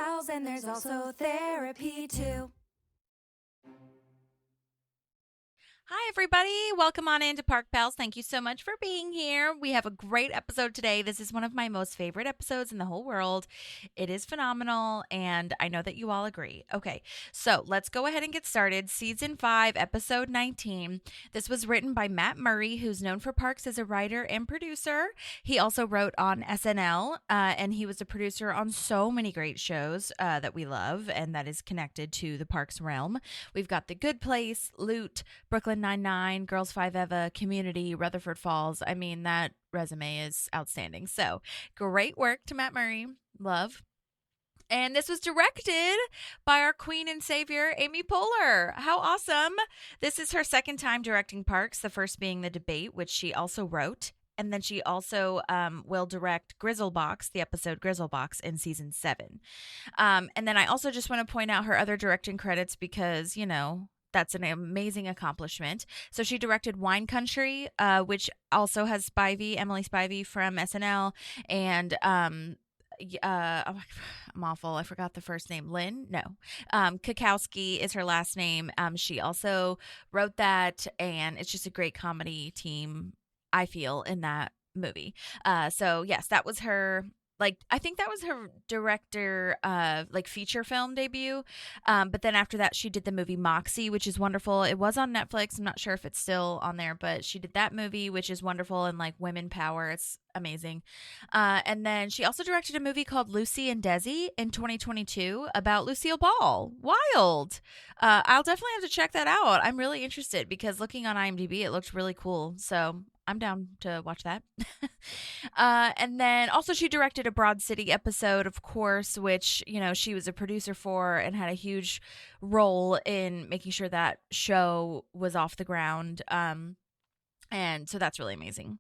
Pals, and there's also therapy too. Hi, everybody. Welcome on into Park Pals. Thank you so much for being here. We have a great episode today. This is one of my most favorite episodes in the whole world. It is phenomenal, and I know that you all agree. Okay, so let's go ahead and get started. Season 5, Episode 19. This was written by Matt Murray, who's known for Parks as a writer and producer. He also wrote on SNL, and he was a producer on so many great shows that we love and that is connected to the Parks realm. We've got The Good Place, Loot, Brooklyn Nine-Nine, Girls 5 Eva, Community, Rutherford Falls. I mean, that resume is outstanding. So, great work to Matt Murray. Love. And this was directed by our queen and savior, Amy Poehler. How awesome. This is her second time directing Parks, the first being The Debate, which she also wrote. And then she also will direct Grizzlebox, the episode Grizzlebox, in season 7. And then I also just want to point out her other directing credits because, you know, that's an amazing accomplishment. So she directed Wine Country, which also has Emily Spivey from SNL, and I'm awful. I forgot the first name. Lynn? No. Kakowski is her last name. She also wrote that, and it's just a great comedy team, I feel, in that movie. So yes, that was her. I think that was her director, feature film debut. But then after that, she did the movie Moxie, which is wonderful. It was on Netflix. I'm not sure if it's still on there, but she did that movie, which is wonderful, and women power. It's amazing. And then she also directed a movie called Lucy and Desi in 2022 about Lucille Ball. Wild. I'll definitely have to check that out. I'm really interested because looking on IMDb, it looked really cool. So I'm down to watch that. And then also she directed a Broad City episode, of course, which, you know, she was a producer for and had a huge role in making sure that show was off the ground. And so that's really amazing.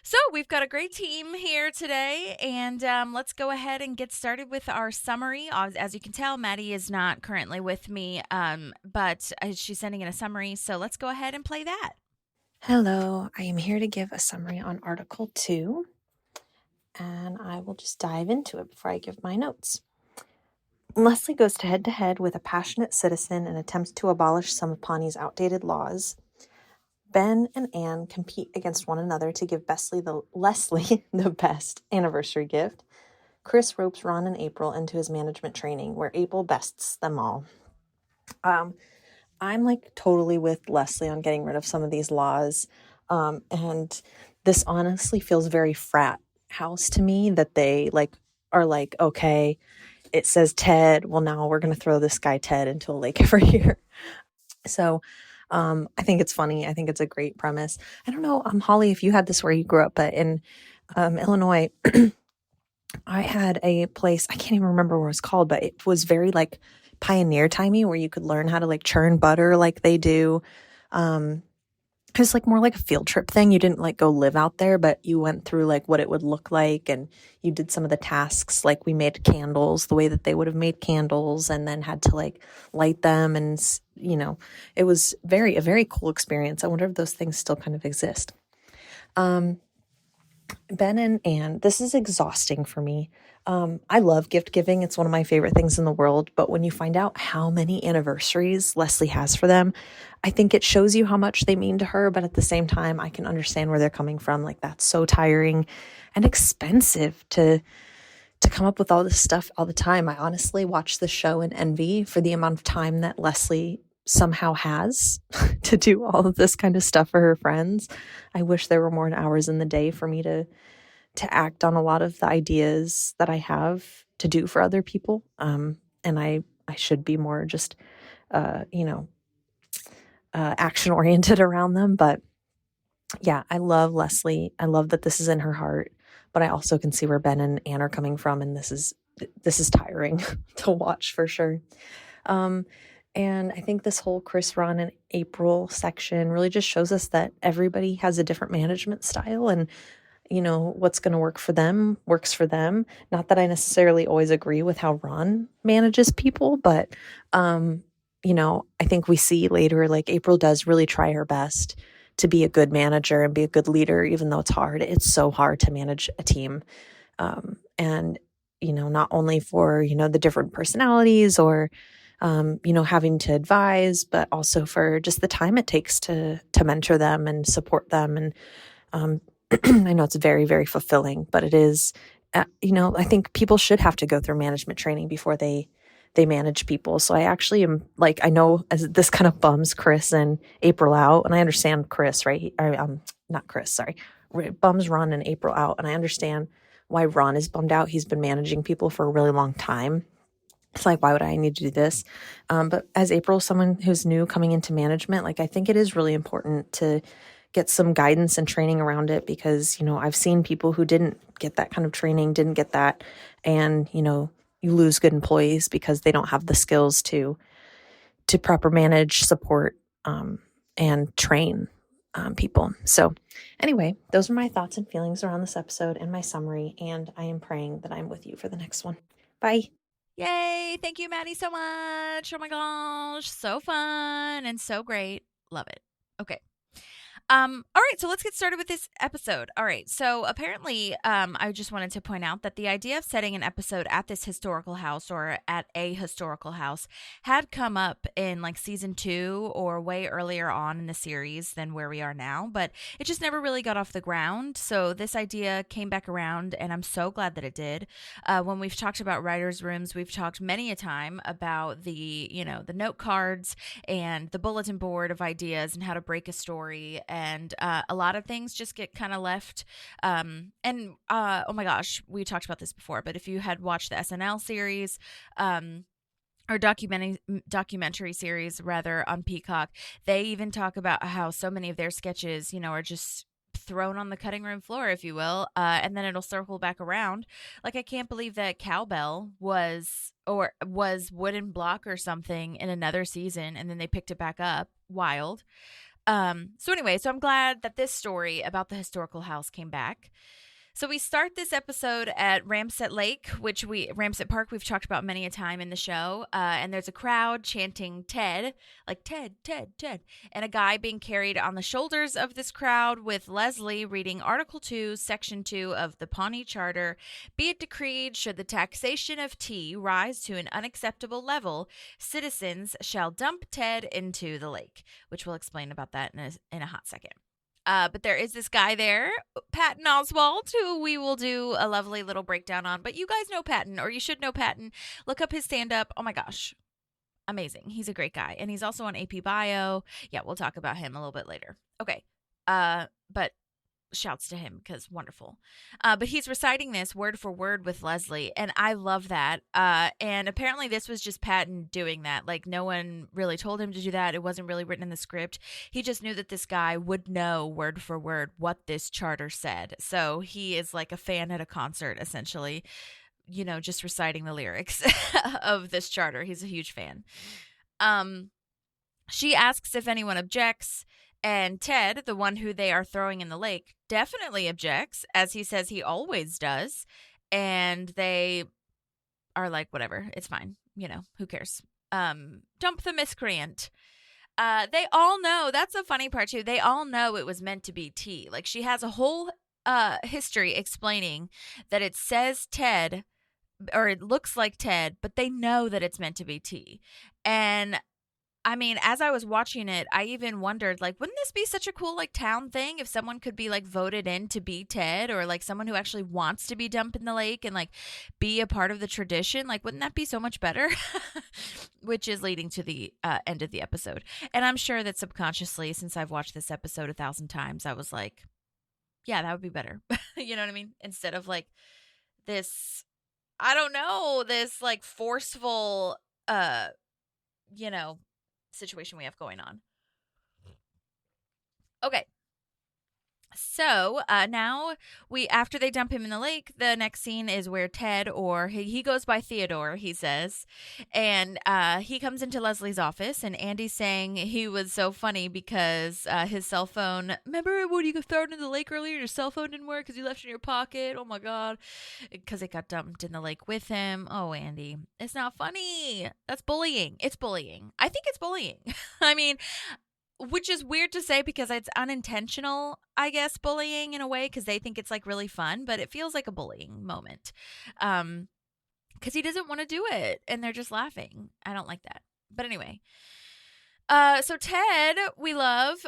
So we've got a great team here today, and let's go ahead and get started with our summary. As you can tell, Maddie is not currently with me, but she's sending in a summary, so let's go ahead and play that. Hello, I am here to give a summary on Article 2, and I will just dive into it before I give my notes. Leslie goes to head with a passionate citizen and attempts to abolish some of Pawnee's outdated laws. Ben and Anne compete against one another to give Leslie the best anniversary gift. Chris ropes Ron and April into his management training, where April bests them all. I'm totally with Leslie on getting rid of some of these laws. And this honestly feels very frat house to me, that they are okay, it says Ted. Well, now we're going to throw this guy Ted into a lake every year. So I think it's funny. I think it's a great premise. I don't know, Holly, if you had this where you grew up, but in Illinois, I had a place, I can't even remember what it was called, but it was very pioneer timey, where you could learn how to churn butter like they do. It's more like a field trip thing. You didn't go live out there, but you went through what it would look like, and you did some of the tasks. We made candles the way that they would have made candles, and then had to light them, and it was a very cool experience. I wonder if those things still kind of exist. Ben and Anne, this is exhausting for me. I love gift giving. It's one of my favorite things in the world. But when you find out how many anniversaries Leslie has for them, I think it shows you how much they mean to her. But at the same time, I can understand where they're coming from. That's so tiring and expensive to come up with all this stuff all the time. I honestly watch the show in envy for the amount of time that Leslie somehow has to do all of this kind of stuff for her friends. I wish there were more hours in the day for me to act on a lot of the ideas that I have to do for other people. And I should be more just, action oriented around them. But yeah, I love Leslie. I love that this is in her heart, but I also can see where Ben and Anne are coming from. And this is tiring to watch for sure. And I think this whole Chris, Ron, and April section really just shows us that everybody has a different management style, and what's going to work for them works for them. Not that I necessarily always agree with how Ron manages people, but, I think we see later, April does really try her best to be a good manager and be a good leader, even though it's hard. It's so hard to manage a team. And not only for, the different personalities or, having to advise, but also for just the time it takes to mentor them and support them. And I know it's very, very fulfilling, but it is, I think people should have to go through management training before they manage people. So I actually am like, I know as this kind of bums Chris and April out, and I understand Chris, right? Not Chris, sorry. Bums Ron and April out. And I understand why Ron is bummed out. He's been managing people for a really long time. It's like, why would I need to do this? But as April, someone who's new coming into management, like, I think it is really important to get some guidance and training around it because, I've seen people who didn't get that kind of training, didn't get that. And, you lose good employees because they don't have the skills to proper manage, support, and train people. So anyway, those are my thoughts and feelings around this episode and my summary. And I am praying that I'm with you for the next one. Bye. Yay. Thank you, Maddie, so much. Oh my gosh. So fun and so great. Love it. Okay. All right, so let's get started with this episode. All right, so apparently, I just wanted to point out that the idea of setting an episode at this historical house or at a historical house had come up in like season 2 or way earlier on in the series than where we are now, but it just never really got off the ground. So this idea came back around, and I'm so glad that it did. When we've talked about writers' rooms, we've talked many a time about the note cards and the bulletin board of ideas and how to break a story. And a lot of things just get kind of left. Oh my gosh, we talked about this before, but if you had watched the SNL series, or documentary series rather on Peacock, they even talk about how so many of their sketches, are just thrown on the cutting room floor, if you will, and then it'll circle back around. Like, I can't believe that cowbell was wooden block or something in another season, and then they picked it back up. Wild. So I'm glad that this story about the historical house came back. So we start this episode at Ramsett Lake, Ramsett Park, we've talked about many a time in the show. And there's a crowd chanting Ted, like Ted, Ted, Ted, and a guy being carried on the shoulders of this crowd with Leslie reading Article 2, Section 2 of the Pawnee Charter. Be it decreed, should the taxation of tea rise to an unacceptable level, citizens shall dump Ted into the lake, which we'll explain about that in a hot second. But there is this guy there, Patton Oswalt, who we will do a lovely little breakdown on. But you guys know Patton, or you should know Patton. Look up his stand-up. Oh, my gosh. Amazing. He's a great guy. And he's also on AP Bio. Yeah, we'll talk about him a little bit later. Okay. But shouts to him because wonderful. But he's reciting this word for word with Leslie, and I love that. And apparently this was just Patton doing that. Like, no one really told him to do that. It wasn't really written in the script. He just knew that this guy would know word for word what this charter said. So he is like a fan at a concert, essentially, just reciting the lyrics of this charter. He's a huge fan. She asks if anyone objects. And Ted, the one who they are throwing in the lake, definitely objects, as he says he always does. And they are like, whatever, it's fine. Who cares? Dump the miscreant. They all know, that's the funny part too, they all know it was meant to be tea. Like, she has a whole history explaining that it says Ted, or it looks like Ted, but they know that it's meant to be tea. And I mean, as I was watching it, I even wondered, like, wouldn't this be such a cool, like, town thing if someone could be, like, voted in to be Ted, or, like, someone who actually wants to be dumped in the lake and, like, be a part of the tradition? Like, wouldn't that be so much better? Which is leading to the end of the episode. And I'm sure that subconsciously, since I've watched this episode 1,000 times, I was like, yeah, that would be better. You know what I mean? Instead of, like, this, I don't know, this, like, forceful, situation we have going on. Okay. So now after they dump him in the lake, the next scene is where Ted, or he goes by Theodore, he says, and he comes into Leslie's office, and Andy's saying he was so funny because his cell phone, remember when you got thrown in the lake earlier, your cell phone didn't work because you left it in your pocket? Oh my God. Because it got dumped in the lake with him. Oh, Andy, it's not funny. That's bullying. It's bullying. I think it's bullying. I mean, which is weird to say because it's unintentional, I guess, bullying in a way, because they think it's like really fun, but it feels like a bullying moment. because he doesn't want to do it, and they're just laughing. I don't like that. But anyway, so Ted, we love,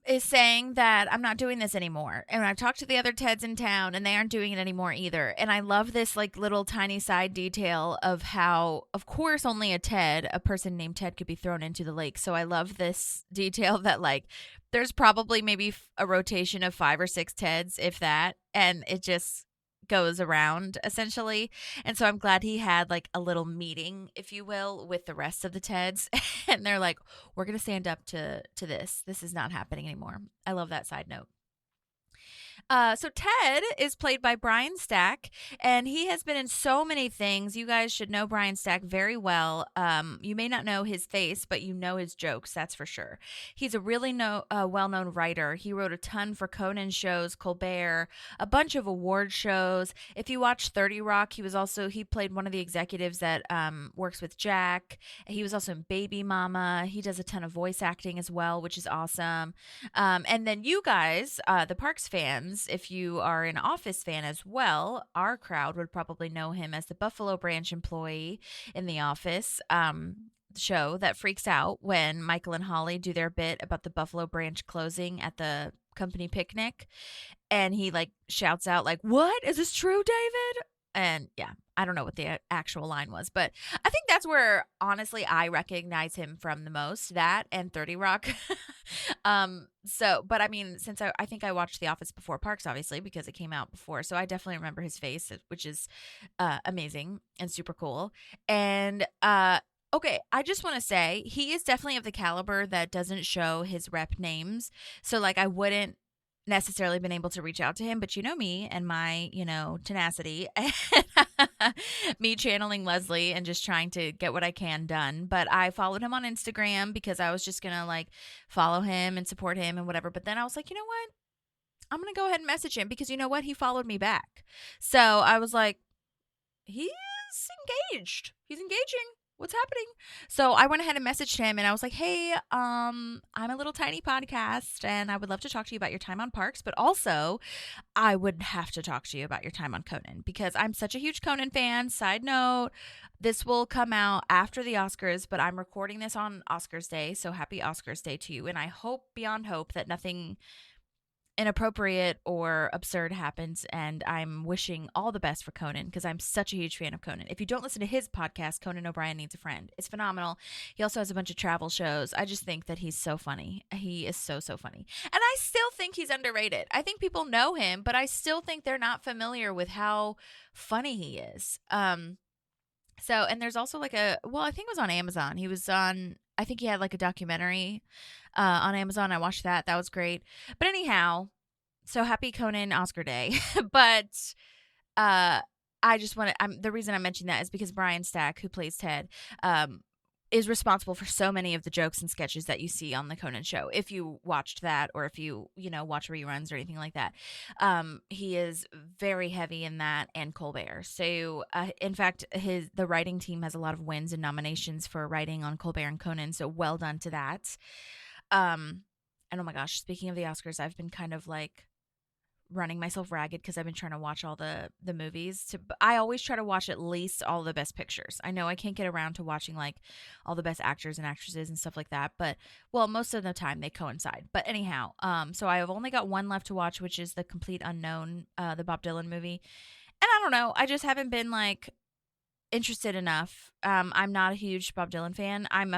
is saying that I'm not doing this anymore. And I've talked to the other Teds in town, and they aren't doing it anymore either. And I love this like little tiny side detail of how, of course, only a person named Ted could be thrown into the lake. So I love this detail that like there's probably maybe a rotation of 5 or 6 Teds, if that, and it just goes around essentially. And so I'm glad he had like a little meeting, if you will, with the rest of the Teds, and they're like, we're gonna stand up to this is not happening anymore. I love that side note. So Ted is played by Brian Stack, and he has been in so many things. You guys should know Brian Stack very well. You may not know his face, but you know his jokes, that's for sure. He's a really well-known writer. He wrote a ton for Conan shows, Colbert, a bunch of award shows. If you watch 30 Rock, he played one of the executives that works with Jack. He was also in Baby Mama. He does a ton of voice acting as well, which is awesome. And then you guys, the Parks fans, if you are an Office fan as well, our crowd would probably know him as the Buffalo Branch employee in The Office show that freaks out when Michael and Holly do their bit about the Buffalo Branch closing at the company picnic. And he like shouts out like, "What? Is this true, David?" And yeah, I don't know what the actual line was, but I think that's where, honestly, I recognize him from the most, that and 30 Rock. But I mean, since I think I watched The Office before Parks, obviously, because it came out before. So I definitely remember his face, which is amazing and super cool. And okay, I just want to say he is definitely of the caliber that doesn't show his rep names. So like I wouldn't necessarily been able to reach out to him, but you know me and my, tenacity and me channeling Leslie and just trying to get what I can done. But I followed him on Instagram because I was just gonna like follow him and support him and whatever. But then I was like, you know what? I'm gonna go ahead and message him because you know what? He followed me back. So I was like, he's engaged. He's engaging. What's happening? So I went ahead and messaged him and I was like, hey, I'm a little tiny podcast and I would love to talk to you about your time on Parks, but also I would have to talk to you about your time on Conan because I'm such a huge Conan fan. Side note, this will come out after the Oscars, but I'm recording this on Oscars Day. So happy Oscars Day to you. And I hope beyond hope that nothing inappropriate or absurd happens, and I'm wishing all the best for Conan because I'm such a huge fan of Conan. If you don't listen to his podcast, Conan O'Brien Needs a Friend, it's phenomenal. He also has a bunch of travel shows. I just think that he's so funny. He is so funny, and I still think he's underrated. I think people know him, but I still think they're not familiar with how funny he is. So, and there's also like I think it was on Amazon. I think he had like a documentary on Amazon. I watched that. That was great. But anyhow, so happy Conan Oscar Day. But I just want to, the reason I mentioned that is because Brian Stack, who plays Ted, is responsible for so many of the jokes and sketches that you see on the Conan show. If you watched that or if you, watch reruns or anything like that, he is very heavy in that and Colbert. So in fact, the writing team has a lot of wins and nominations for writing on Colbert and Conan. So well done to that. And oh my gosh, speaking of the Oscars, I've been kind of like running myself ragged because I've been trying to watch all the movies. I always try to watch at least all the best pictures. I know I can't get around to watching like all the best actors and actresses and stuff like that, but well, most of the time they coincide. But anyhow, so I have only got one left to watch, which is The Complete Unknown, the Bob Dylan movie. And I don't know, I just haven't been like interested enough. I'm not a huge Bob Dylan fan. I'm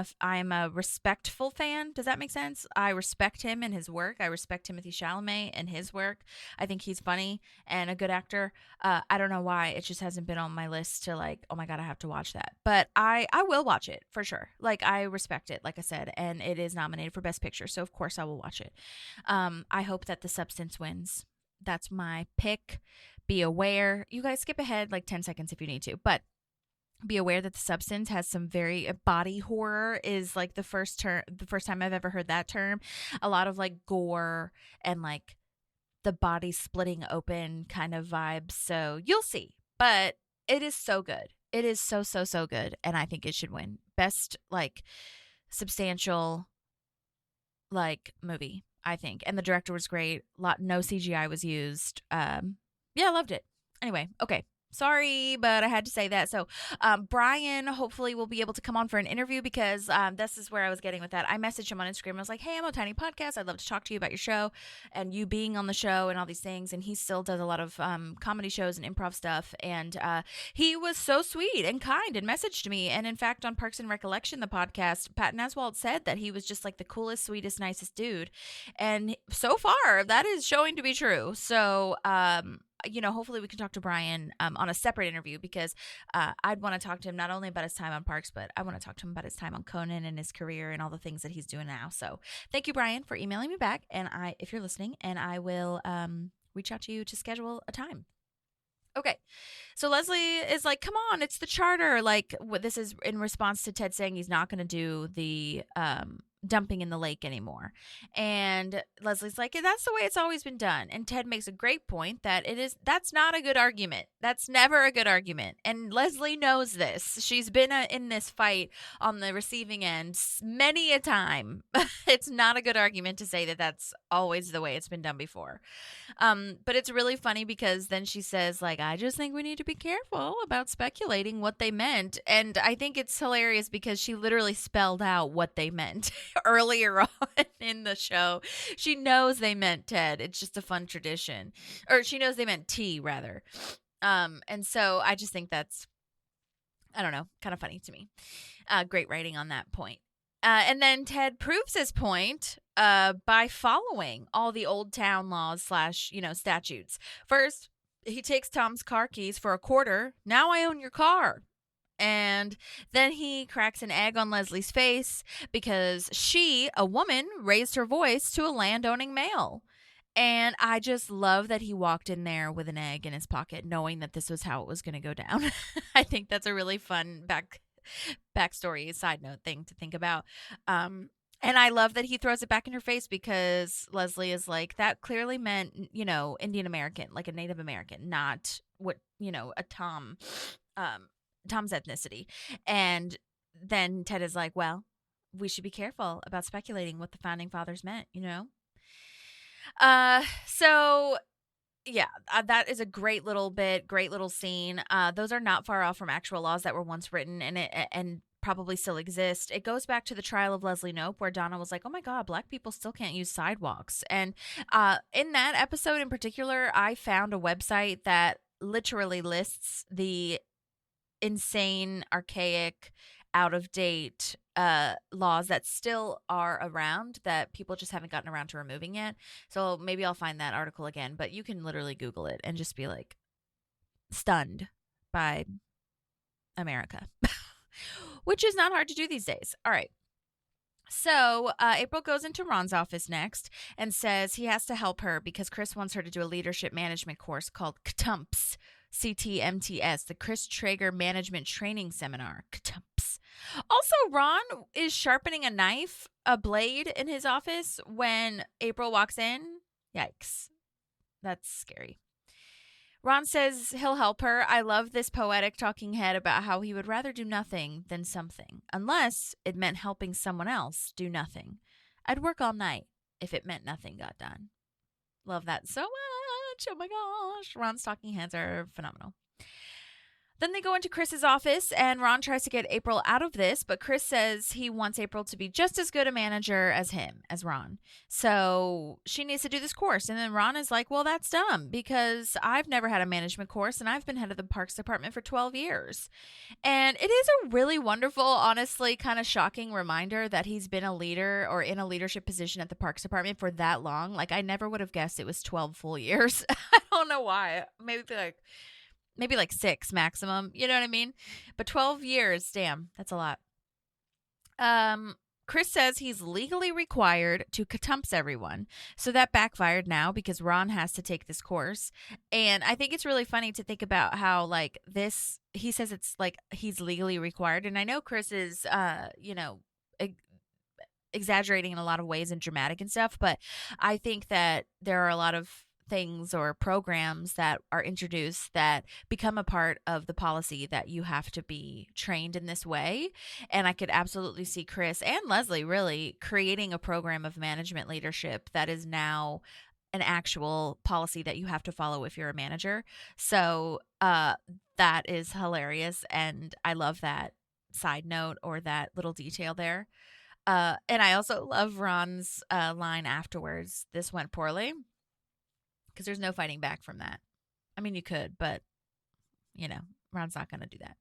a respectful fan. Does that make sense? I respect him and his work. I respect Timothée Chalamet and his work. I think he's funny and a good actor. I don't know why it just hasn't been on my list to like, oh my God, I have to watch that. But I will watch it for sure. Like I respect it, like I said, and it is nominated for Best Picture. So of course I will watch it. I hope that The Substance wins. That's my pick. Be aware. You guys skip ahead like 10 seconds if you need to, but be aware that The Substance has some very body horror is like the first time I've ever heard that term. A lot of like gore and like the body splitting open kind of vibes. So you'll see, but it is so good. It is so good. And I think it should win best like substantial like movie, I think. And the director was great. No CGI was used. Yeah, I loved it. Anyway, okay. Sorry, but I had to say that. So, Brian hopefully will be able to come on for an interview because this is where I was getting with that. I messaged him on Instagram. I was like, hey, I'm a tiny podcast. I'd love to talk to you about your show and you being on the show and all these things. And he still does a lot of comedy shows and improv stuff. And he was so sweet and kind and messaged me. And in fact, on Parks and Recollection, the podcast, Patton Oswalt said that he was just like the coolest, sweetest, nicest dude. And so far, that is showing to be true. So, hopefully we can talk to Brian on a separate interview because I'd want to talk to him not only about his time on Parks, but I want to talk to him about his time on Conan and his career and all the things that he's doing now. So thank you, Brian, for emailing me back. And if you're listening, and I will reach out to you to schedule a time. Okay, so Leslie is like, come on, it's the charter. Like, this is in response to Ted saying he's not going to do the dumping in the lake anymore. And Leslie's like, that's the way it's always been done. And Ted makes a great point that that's not a good argument. That's never a good argument. And Leslie knows this. She's been in this fight on the receiving end many a time. It's not a good argument to say that that's always the way it's been done before. But it's really funny because then she says, like, I just think we need to be careful about speculating what they meant. And I think it's hilarious because she literally spelled out what they meant earlier on in the show. She knows they meant Ted. It's just a fun tradition. Or she knows they meant T, rather. And so I just think that's, I don't know, kind of funny to me. Great writing on that point. And then Ted proves his point by following all the old town laws / statutes. First, he takes Tom's car keys for $0.25. Now I own your car. And then he cracks an egg on Leslie's face because she, a woman, raised her voice to a landowning male. And I just love that he walked in there with an egg in his pocket, knowing that this was how it was going to go down. I think that's a really fun backstory, side note thing to think about. And I love that he throws it back in her face because Leslie is like, that clearly meant, Indian American, like a Native American, not what, a Tom's ethnicity. And then Ted is like, well, we should be careful about speculating what the founding fathers meant, So yeah, that is a great little scene. Those are not far off from actual laws that were once written and probably still exist. It goes back to the trial of Leslie Knope, where Donna was like, oh my God, Black people still can't use sidewalks. And in that episode in particular, I found a website that literally lists the insane, archaic, out-of-date laws that still are around that people just haven't gotten around to removing yet. So maybe I'll find that article again, but you can literally Google it and just be like stunned by America, which is not hard to do these days. All right. So April goes into Ron's office next and says he has to help her because Chris wants her to do a leadership management course called CTMPS, CTMTS, the Chris Traeger Management Training Seminar. CTMPS. Also, Ron is sharpening a blade in his office when April walks in. Yikes. That's scary. Ron says he'll help her. I love this poetic talking head about how he would rather do nothing than something, unless it meant helping someone else do nothing. I'd work all night if it meant nothing got done. Love that so much. Oh my gosh. Ron's talking heads are phenomenal. Then they go into Chris's office, and Ron tries to get April out of this, but Chris says he wants April to be just as good a manager as Ron. So she needs to do this course. And then Ron is like, well, that's dumb because I've never had a management course, and I've been head of the Parks Department for 12 years. And it is a really wonderful, honestly, kind of shocking reminder that he's been a leader or in a leadership position at the Parks Department for that long. Like, I never would have guessed it was 12 full years. I don't know why. Maybe like 6 maximum, you know what I mean? But 12 years, damn, that's a lot. Chris says he's legally required to CTMPS everyone. So that backfired now because Ron has to take this course. And I think it's really funny to think about how like this, he says it's like he's legally required. And I know Chris is, exaggerating in a lot of ways and dramatic and stuff. But I think that there are a lot of things or programs that are introduced that become a part of the policy that you have to be trained in this way. And I could absolutely see Chris and Leslie really creating a program of management leadership that is now an actual policy that you have to follow if you're a manager. So that is hilarious, and I love that side note or that little detail there. And I also love Ron's line afterwards. This went poorly, because there's no fighting back from that. I mean, you could, but Ron's not going to do that.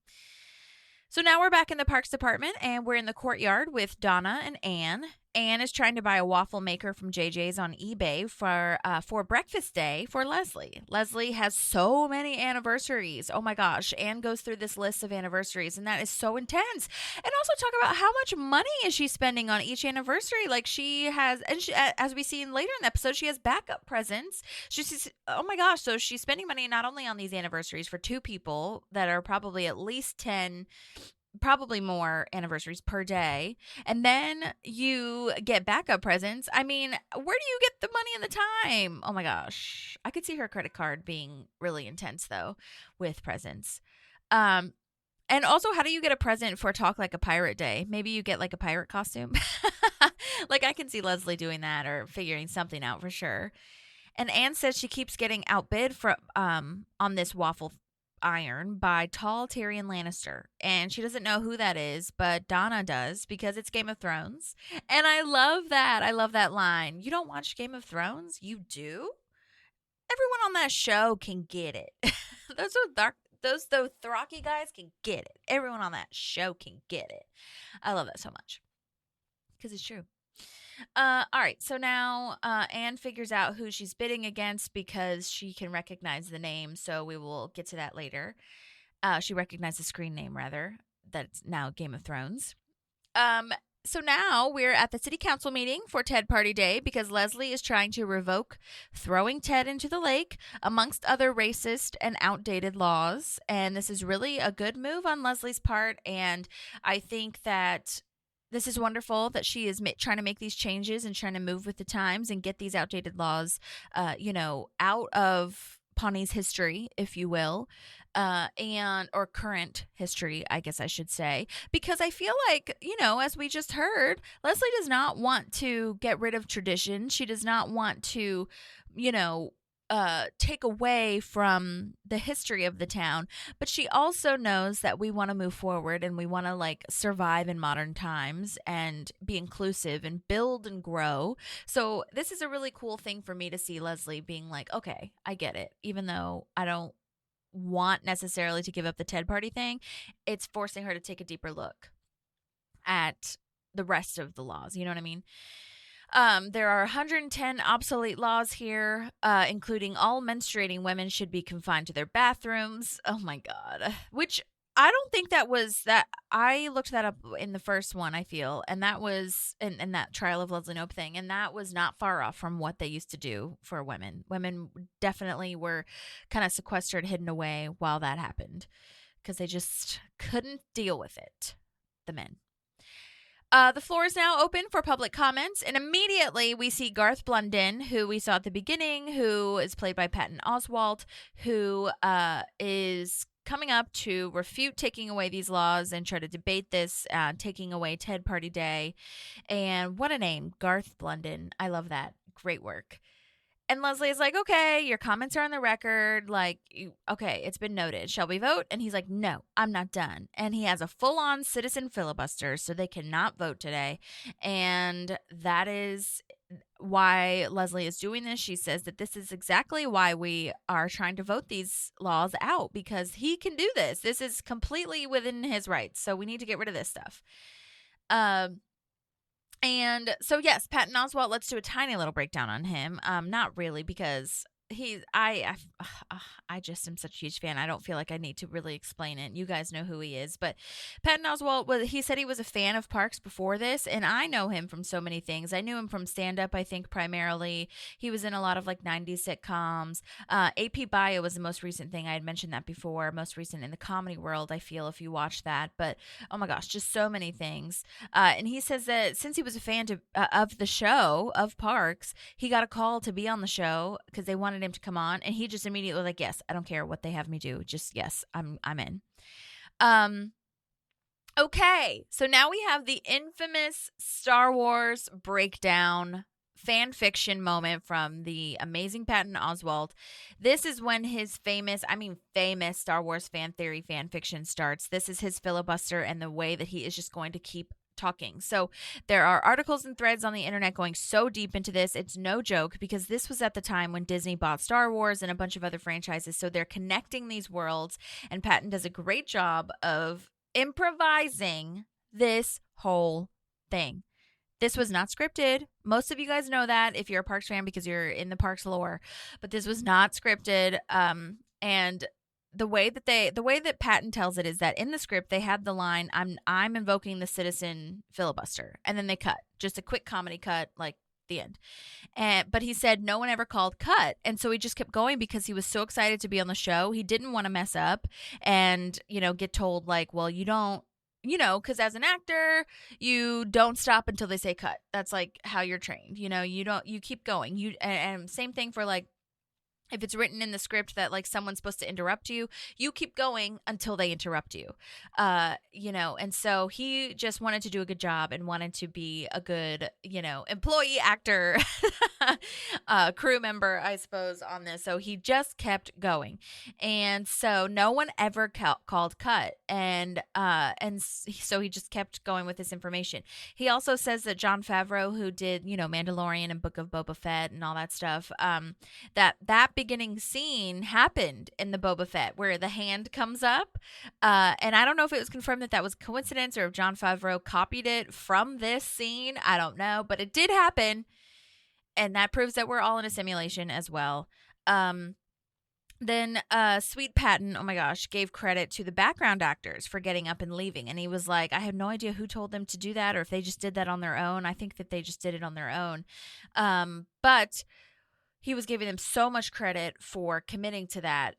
So now we're back in the parks department, and we're in the courtyard with Donna and Anne. Anne is trying to buy a waffle maker from JJ's on eBay for breakfast day for Leslie. Leslie has so many anniversaries. Oh my gosh. Anne goes through this list of anniversaries, and that is so intense. And also talk about how much money is she spending on each anniversary. Like she has, and she, as we see later in the episode, she has backup presents. She's, oh my gosh. So she's spending money not only on these anniversaries for 2 people that are probably at least 10, probably more anniversaries per day, and then you get backup presents. I mean, where do you get the money and the time? Oh my gosh. I could see her credit card being really intense though with presents. And also, how do you get a present for Talk Like a Pirate Day? Maybe you get like a pirate costume. Like I can see Leslie doing that or figuring something out for sure. And Anne says she keeps getting outbid for on this waffle iron by tall Tyrion Lannister, and she doesn't know who that is, but Donna does, because it's Game of Thrones. And I love that line. You don't watch Game of Thrones? You do? Everyone on that show can get it. those Dothraki guys can get it. Everyone on that show can get it. I love that so much, because it's true. All right, so now Anne figures out who she's bidding against because she can recognize the name, so we will get to that later. She recognized the screen name, rather. That's now Game of Thrones. So now we're at the city council meeting for Ted Party Day, because Leslie is trying to revoke throwing Ted into the lake, amongst other racist and outdated laws. And this is really a good move on Leslie's part, and I think that this is wonderful that she is trying to make these changes and trying to move with the times and get these outdated laws, out of Pawnee's history, if you will, or current history, I guess I should say, because I feel like, as we just heard, Leslie does not want to get rid of tradition. She does not want to, take away from the history of the town, but she also knows that we want to move forward and we want to survive in modern times and be inclusive and build and grow. So this is a really cool thing for me to see Leslie being like, okay, I get it. Even though I don't want necessarily to give up the Ted Party thing, it's forcing her to take a deeper look at the rest of the laws. You know what I mean? There are 110 obsolete laws here, including all menstruating women should be confined to their bathrooms. Oh my God. Which I don't think that was that. I looked that up in the first one, I feel, and that was in that Trial of Leslie Knope thing, and that was not far off from what they used to do for women. Women definitely were kind of sequestered, hidden away while that happened, because they just couldn't deal with it, the men. The floor is now open for public comments, and immediately we see Garth Blunden, who we saw at the beginning, who is played by Patton Oswalt, who is coming up to refute taking away these laws and try to debate this, taking away Ted Party Day. And what a name, Garth Blunden. I love that. Great work. And Leslie is like, okay, your comments are on the record. Okay, it's been noted. Shall we vote? And he's like, no, I'm not done. And he has a full-on citizen filibuster, so they cannot vote today. And that is why Leslie is doing this. She says that this is exactly why we are trying to vote these laws out, because he can do this. This is completely within his rights. So we need to get rid of this stuff. And so, yes, Patton Oswalt, let's do a tiny little breakdown on him. Not really, because I just am such a huge fan. I don't feel like I need to really explain it. You guys know who he is. But Patton Oswalt, he said he was a fan of Parks before this, and I know him from so many things. I knew him from stand-up, I think, primarily. He was in a lot of 90s sitcoms. AP Bio was the most recent thing. I had mentioned that before. Most recent in the comedy world, I feel, if you watch that. But, oh my gosh, just so many things. And he says that since he was a fan of the show, of Parks, he got a call to be on the show because they wanted him to come on, and he just immediately was like, yes, I don't care what they have me do, just yes, I'm in. Okay, so now we have the infamous Star Wars breakdown fan fiction moment from the amazing Patton Oswalt. This is when his famous Star Wars fan theory fan fiction starts. This is his filibuster and the way that he is just going to keep talking. So there are articles and threads on the internet going so deep into this. It's no joke, because this was at the time when Disney bought Star Wars and a bunch of other franchises. So they're connecting these worlds, and Patton does a great job of improvising this whole thing. This was not scripted. Most of you guys know that if you're a Parks fan, because you're in the Parks lore, but this was not scripted. And the way that Patton tells it is that in the script they had the line, I'm invoking the citizen filibuster, and then they cut, just a quick comedy cut, like the end. But he said no one ever called cut, and so he just kept going because he was so excited to be on the show. He didn't want to mess up and get told like, well, you don't, because as an actor, you don't stop until they say cut. That's like how you're trained. You keep going. And same thing for like, if it's written in the script that like someone's supposed to interrupt you, you keep going until they interrupt you. And so he just wanted to do a good job and wanted to be a good, employee, actor, crew member, I suppose, on this. So he just kept going. And so no one ever called cut. And so he just kept going with this information. He also says that Jon Favreau, who did, Mandalorian and Book of Boba Fett and all that stuff, that beginning scene happened in the Boba Fett where the hand comes up. And I don't know if it was confirmed that was coincidence or if Jon Favreau copied it from this scene. I don't know, but it did happen. And that proves that we're all in a simulation as well. Then Sweet Patton, oh my gosh, gave credit to the background actors for getting up and leaving. And he was like, I have no idea who told them to do that or if they just did that on their own. I think that they just did it on their own. But he was giving them so much credit for committing to that.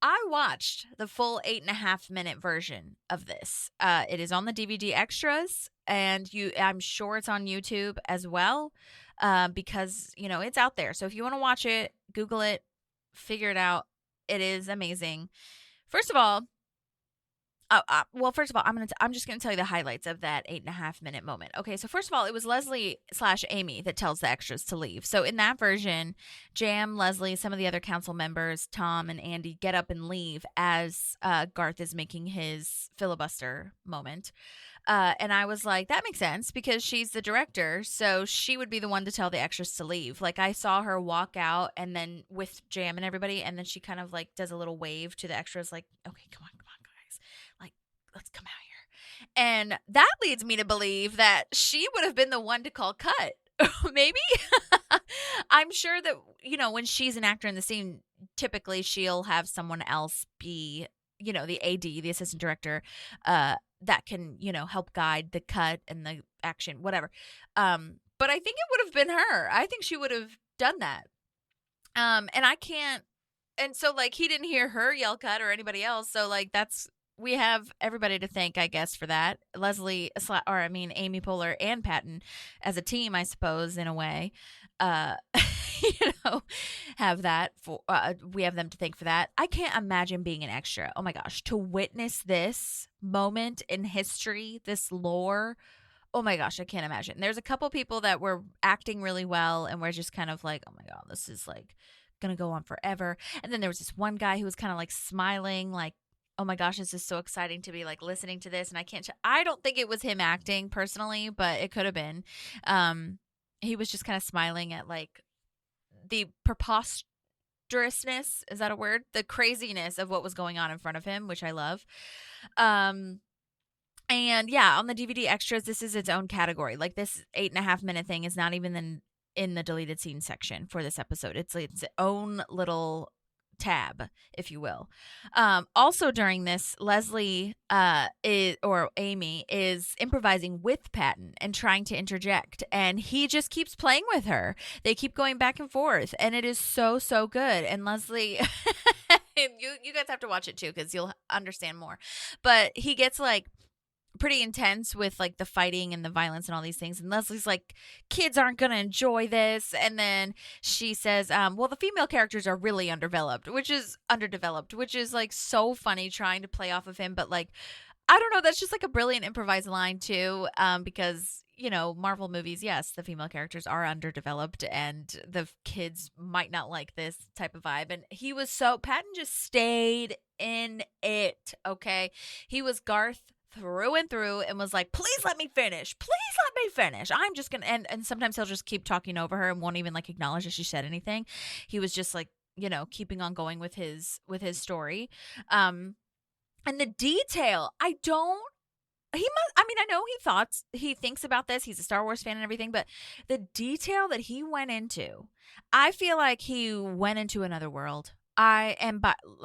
I watched the full 8.5-minute version of this. It is on the DVD extras, and I'm sure it's on YouTube as well, because it's out there. So if you want to watch it, Google it, figure it out. It is amazing. First of all, I'm just gonna tell you the highlights of that 8.5-minute moment. Okay, so first of all, it was Leslie/Amy that tells the extras to leave. So in that version, Jam, Leslie, some of the other council members, Tom and Andy, get up and leave as Garth is making his filibuster moment. And I was like, that makes sense because she's the director, so she would be the one to tell the extras to leave. Like I saw her walk out and then with Jam and everybody, and then she kind of like does a little wave to the extras, like, okay, come on, guys, like let's come out here. And that leads me to believe that she would have been the one to call cut. Maybe. I'm sure that, when she's an actor in the scene, typically she'll have someone else be, the AD, the assistant director, that can, help guide the cut and the action, whatever. But I think it would have been her. I think she would have done that. And I can't. And so like, he didn't hear her yell cut or anybody else. So like, we have everybody to thank, I guess, for that. Amy Poehler and Patton as a team, I suppose, in a way, have that for, we have them to thank for that. I can't imagine being an extra. Oh my gosh, to witness this moment in history, this lore. Oh my gosh, I can't imagine. There's a couple people that were acting really well and we're just kind of like, oh my God, this is like going to go on forever. And then there was this one guy who was kind of like smiling, like, oh my gosh, this is so exciting to be like listening to this. And I don't think it was him acting personally, but it could have been. He was just kind of smiling at like the preposterousness. Is that a word? The craziness of what was going on in front of him, which I love. And yeah, on the DVD extras, this is its own category. Like this 8.5-minute thing is not even in the deleted scene section for this episode. It's its own little tab, if you will. Also during this, Leslie Amy is improvising with Patton and trying to interject, and he just keeps playing with her. They keep going back and forth, and it is so good. And Leslie, you guys have to watch it too because you'll understand more. But he gets like pretty intense with like the fighting and the violence and all these things, and Leslie's like, kids aren't gonna enjoy this. And then she says, well, the female characters are really underdeveloped, which is like so funny, trying to play off of him. But like, I don't know. That's just like a brilliant improvised line too, because Marvel movies, yes, the female characters are underdeveloped, and the kids might not like this type of vibe. And Patton just stayed in it. Okay, he was Garth through and through, and was like, "Please let me finish. Please let me finish. I'm just gonna." And sometimes he'll just keep talking over her and won't even like acknowledge that she said anything. He was just like keeping on going with his story. And the detail, I know he thinks about this. He's a Star Wars fan and everything, but the detail that he went into, I feel like he went into another world. By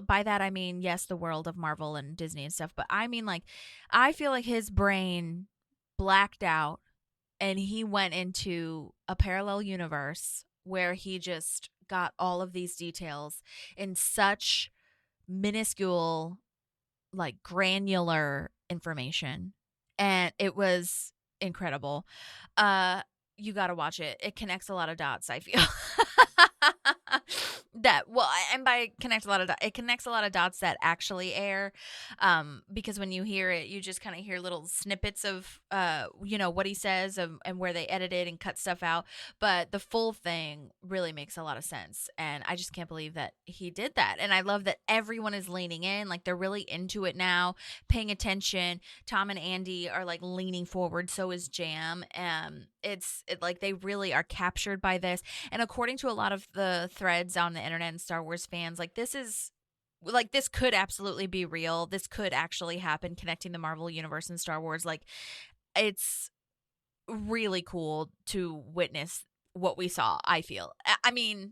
that I mean, yes, the world of Marvel and Disney and stuff, but I mean, like, I feel like his brain blacked out and he went into a parallel universe where he just got all of these details in such minuscule, like, granular information, and it was incredible. You got to watch it. It connects a lot of dots, I feel. And by connect a lot of dots, it connects a lot of dots that actually air, because when you hear it, you just kind of hear little snippets of what he says, and where they edit it and cut stuff out, but the full thing really makes a lot of sense, and I just can't believe that he did that. And I love that everyone is leaning in, like, they're really into it now, paying attention. Tom and Andy are like leaning forward, so is Jam, and like they really are captured by this. And according to a lot of the threads on the internet and Star Wars fans, like, this could absolutely be real. This could actually happen, connecting the Marvel universe and Star Wars. Like, it's really cool to witness what we saw, I feel. I mean,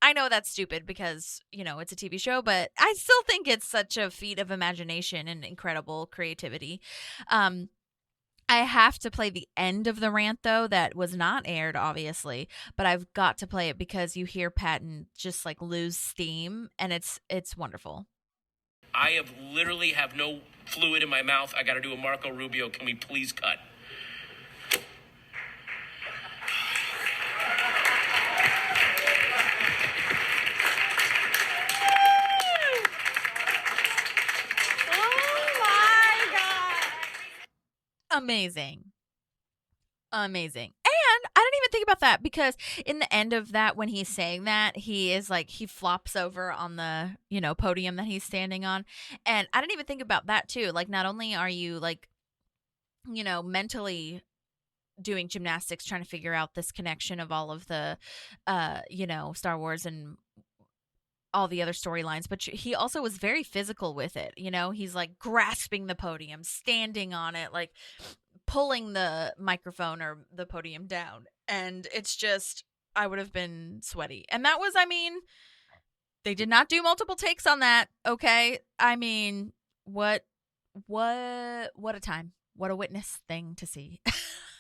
I know that's stupid because, it's a TV show, but I still think it's such a feat of imagination and incredible creativity. I have to play the end of the rant, though, that was not aired, obviously, but I've got to play it because you hear Patton just like lose steam, and it's wonderful. I literally have no fluid in my mouth. I got to do a Marco Rubio. Can we please cut? Amazing. And I didn't even think about that, because in the end of that, when he's saying that, he flops over on the, podium that he's standing on. And I didn't even think about that too. Like, not only are you like, mentally doing gymnastics, trying to figure out this connection of all of the, Star Wars and all the other storylines, but he also was very physical with it. He's like grasping the podium, standing on it, like pulling the microphone or the podium down. And it's just, I would have been sweaty. And that was, they did not do multiple takes on that. Okay. I mean, what a time. What a witness thing to see.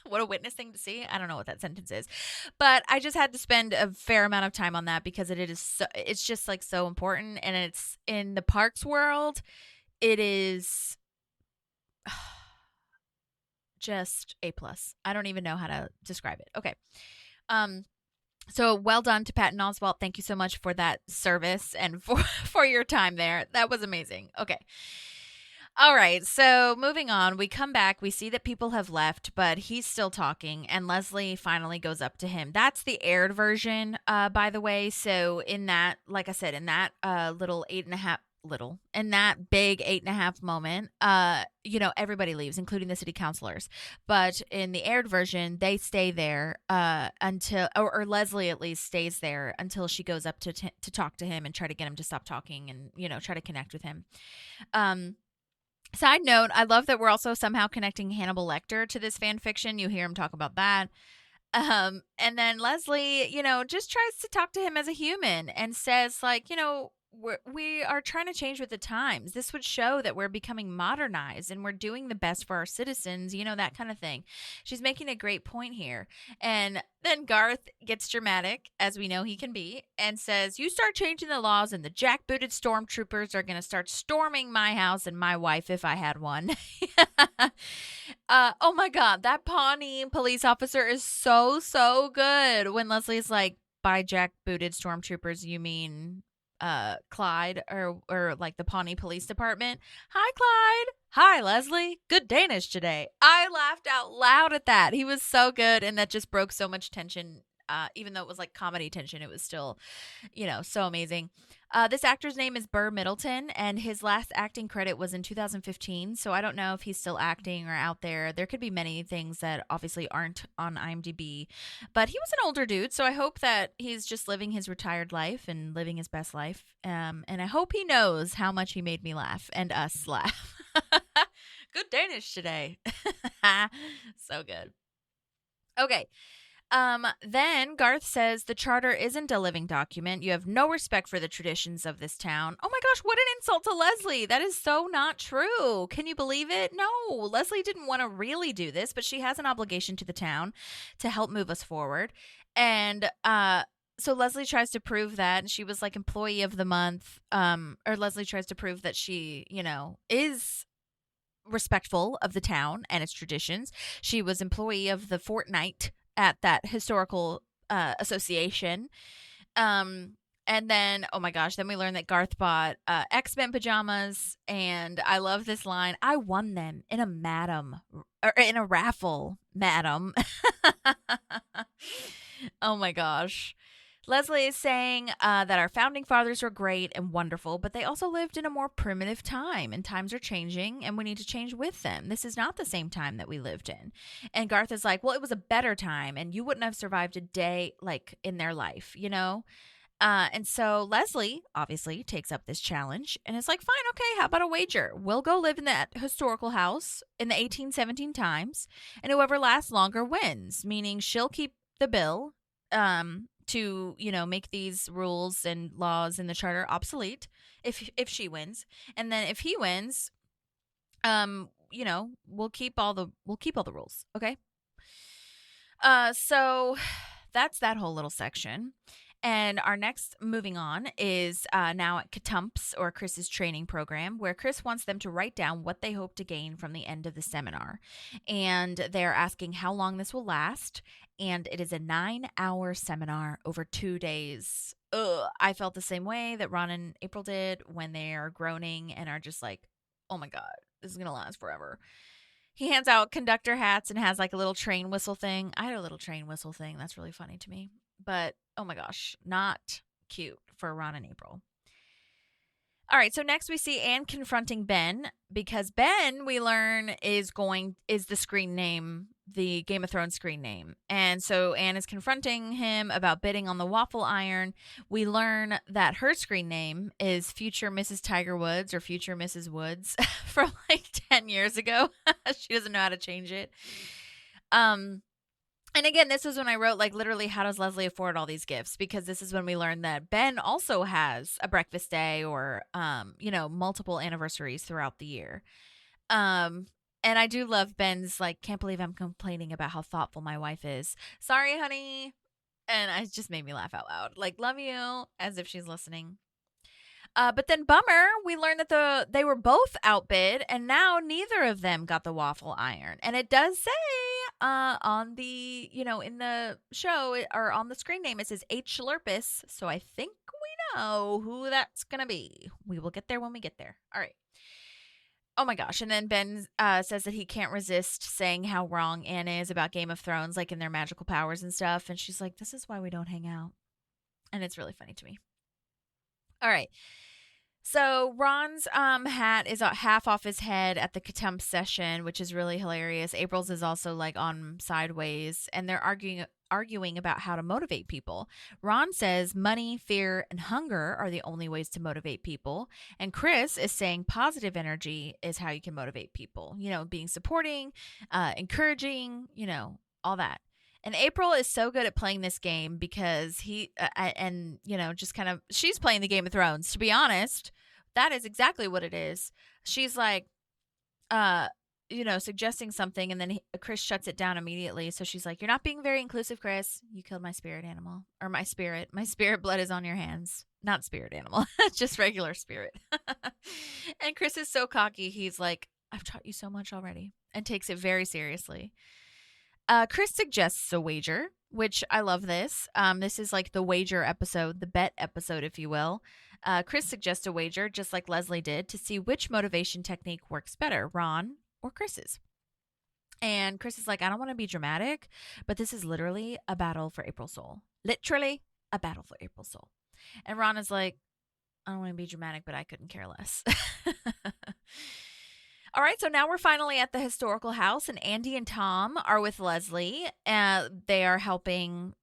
What a witness thing to see. I don't know what that sentence is, but I just had to spend a fair amount of time on that because it's just like so important. And it's in the parks world. It is just A+. I don't even know how to describe it. Okay. So well done to Patton Oswalt. Thank you so much for that service and for your time there. That was amazing. Okay. All right, so moving on, we come back, we see that people have left, but he's still talking, and Leslie finally goes up to him. That's the aired version, by the way. So in that, like I said, in that in that big 8.5 moment, everybody leaves, including the city councilors. But in the aired version, they stay there until, or Leslie at least stays there until she goes up to talk to him and try to get him to stop talking and, try to connect with him. Side note, I love that we're also somehow connecting Hannibal Lecter to this fan fiction. You hear him talk about that. And then Leslie, just tries to talk to him as a human and says, like, we are trying to change with the times. This would show that we're becoming modernized and we're doing the best for our citizens, that kind of thing. She's making a great point here. And then Garth gets dramatic, as we know he can be, and says, you start changing the laws and the jackbooted stormtroopers are going to start storming my house and my wife if I had one. Oh my God, that Pawnee police officer is so, so good. When Leslie's like, by jackbooted stormtroopers, you mean Clyde or like the Pawnee Police Department. Hi, Clyde. Hi, Leslie. Good Danish today. I laughed out loud at that. He was so good, and that just broke so much tension. Even though it was like comedy tension, it was still, so amazing. This actor's name is Burr Middleton, and his last acting credit was in 2015. So I don't know if he's still acting or out there. There could be many things that obviously aren't on IMDb, but he was an older dude. So I hope that he's just living his retired life and living his best life. And I hope he knows how much he made me laugh and us laugh. Good Danish today. So good. Okay. Then Garth says the charter isn't a living document. You have no respect for the traditions of this town. Oh my gosh, what an insult to Leslie. That is so not true. Can you believe it? No, Leslie didn't want to really do this, but she has an obligation to the town to help move us forward. And, so Leslie tries to prove that, and she was like employee of the month. Or Leslie tries to prove that she, is respectful of the town and its traditions. She was employee of the fortnight at that historical association. And then, oh my gosh, then we learned that Garth bought X-Men pajamas, and I love this line. I won them in a raffle, madam. Oh my gosh. Leslie is saying that our founding fathers were great and wonderful, but they also lived in a more primitive time, and times are changing, and we need to change with them. This is not the same time that we lived in. And Garth is like, well, it was a better time, and you wouldn't have survived a day like in their life, And so Leslie obviously takes up this challenge, and it's like, fine, okay, how about a wager? We'll go live in that historical house in the 1817 times, and whoever lasts longer wins, meaning she'll keep the bill, to make these rules and laws in the charter obsolete if she wins, and then if he wins, we'll keep all the rules. Okay. So that's that whole little section. And our next moving on is now at Katumps, or Chris's training program, where Chris wants them to write down what they hope to gain from the end of the seminar. And they're asking how long this will last. And it is a 9-hour seminar over 2 days. Ugh, I felt the same way that Ron and April did when they are groaning and are just like, oh my God, this is going to last forever. He hands out conductor hats and has like a little train whistle thing. I had a little train whistle thing. That's really funny to me. But, oh my gosh, not cute for Ron and April. All right, so next we see Anne confronting Ben, because Ben, we learn, is the screen name, the Game of Thrones screen name. And so Anne is confronting him about bidding on the waffle iron. We learn that her screen name is future Mrs. Tiger Woods, or future Mrs. Woods, from like 10 years ago. She doesn't know how to change it. And again, this is when I wrote, like, literally, how does Leslie afford all these gifts? Because this is when we learned that Ben also has a breakfast day, or, multiple anniversaries throughout the year. And I do love Ben's, like, can't believe I'm complaining about how thoughtful my wife is. Sorry, honey. And it just made me laugh out loud. Like, love you, as if she's listening. But then bummer, we learned that they were both outbid, and now neither of them got the waffle iron. And it does say on the, in the show, or on the screen name, it says H. Schlurpus. So I think we know who that's going to be. We will get there when we get there. All right. Oh my gosh. And then Ben says that he can't resist saying how wrong Anne is about Game of Thrones, like in their magical powers and stuff. And she's like, this is why we don't hang out. And it's really funny to me. All right. So Ron's hat is half off his head at the Katump session, which is really hilarious. April's is also like on sideways, and they're arguing about how to motivate people. Ron says money, fear, and hunger are the only ways to motivate people. And Chris is saying positive energy is how you can motivate people. Being supporting, encouraging, all that. And April is so good at playing this game because she's playing the Game of Thrones. To be honest, that is exactly what it is. She's like, suggesting something, and then Chris shuts it down immediately. So she's like, you're not being very inclusive, Chris. You killed my spirit animal, or my spirit. My spirit blood is on your hands. Not spirit animal, just regular spirit. And Chris is so cocky. He's like, I've taught you so much already, and takes it very seriously. Chris suggests a wager, which I love this. This is like the wager episode, the bet episode, if you will. Chris suggests a wager, just like Leslie did, to see which motivation technique works better, Ron or Chris's. And Chris is like, I don't want to be dramatic, but this is literally a battle for April Soul. Literally a battle for April Soul. And Ron is like, I don't want to be dramatic, but I couldn't care less. All right, so now we're finally at the historical house, and Andy and Tom are with Leslie. They are helping,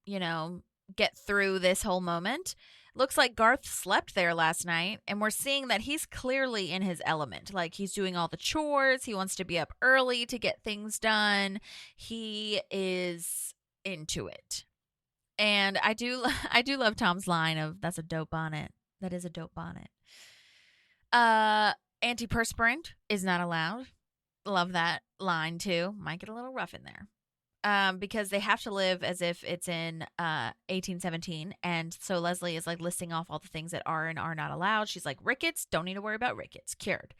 get through this whole moment. Looks like Garth slept there last night, and we're seeing that he's clearly in his element. Like, he's doing all the chores. He wants to be up early to get things done. He is into it. And I do love Tom's line of, that's a dope bonnet. That is a dope bonnet. Antiperspirant is not allowed. Love that line too. Might get a little rough in there. Because they have to live as if it's in 1817. And so Leslie is like listing off all the things that are and are not allowed. She's like, rickets, don't need to worry about rickets. Cured.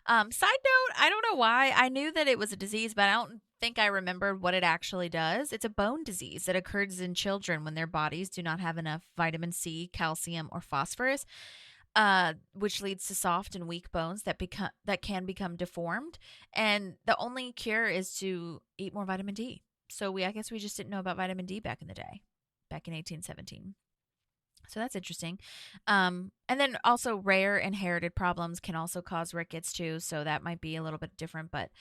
Side note, I don't know why. I knew that it was a disease, but I don't think I remembered what it actually does. It's a bone disease that occurs in children when their bodies do not have enough vitamin C, calcium, or phosphorus. Which leads to soft and weak bones that can become deformed. And the only cure is to eat more vitamin D. So I guess we just didn't know about vitamin D back in the day, back in 1817. So that's interesting. And then also rare inherited problems can also cause rickets too. So that might be a little bit different. But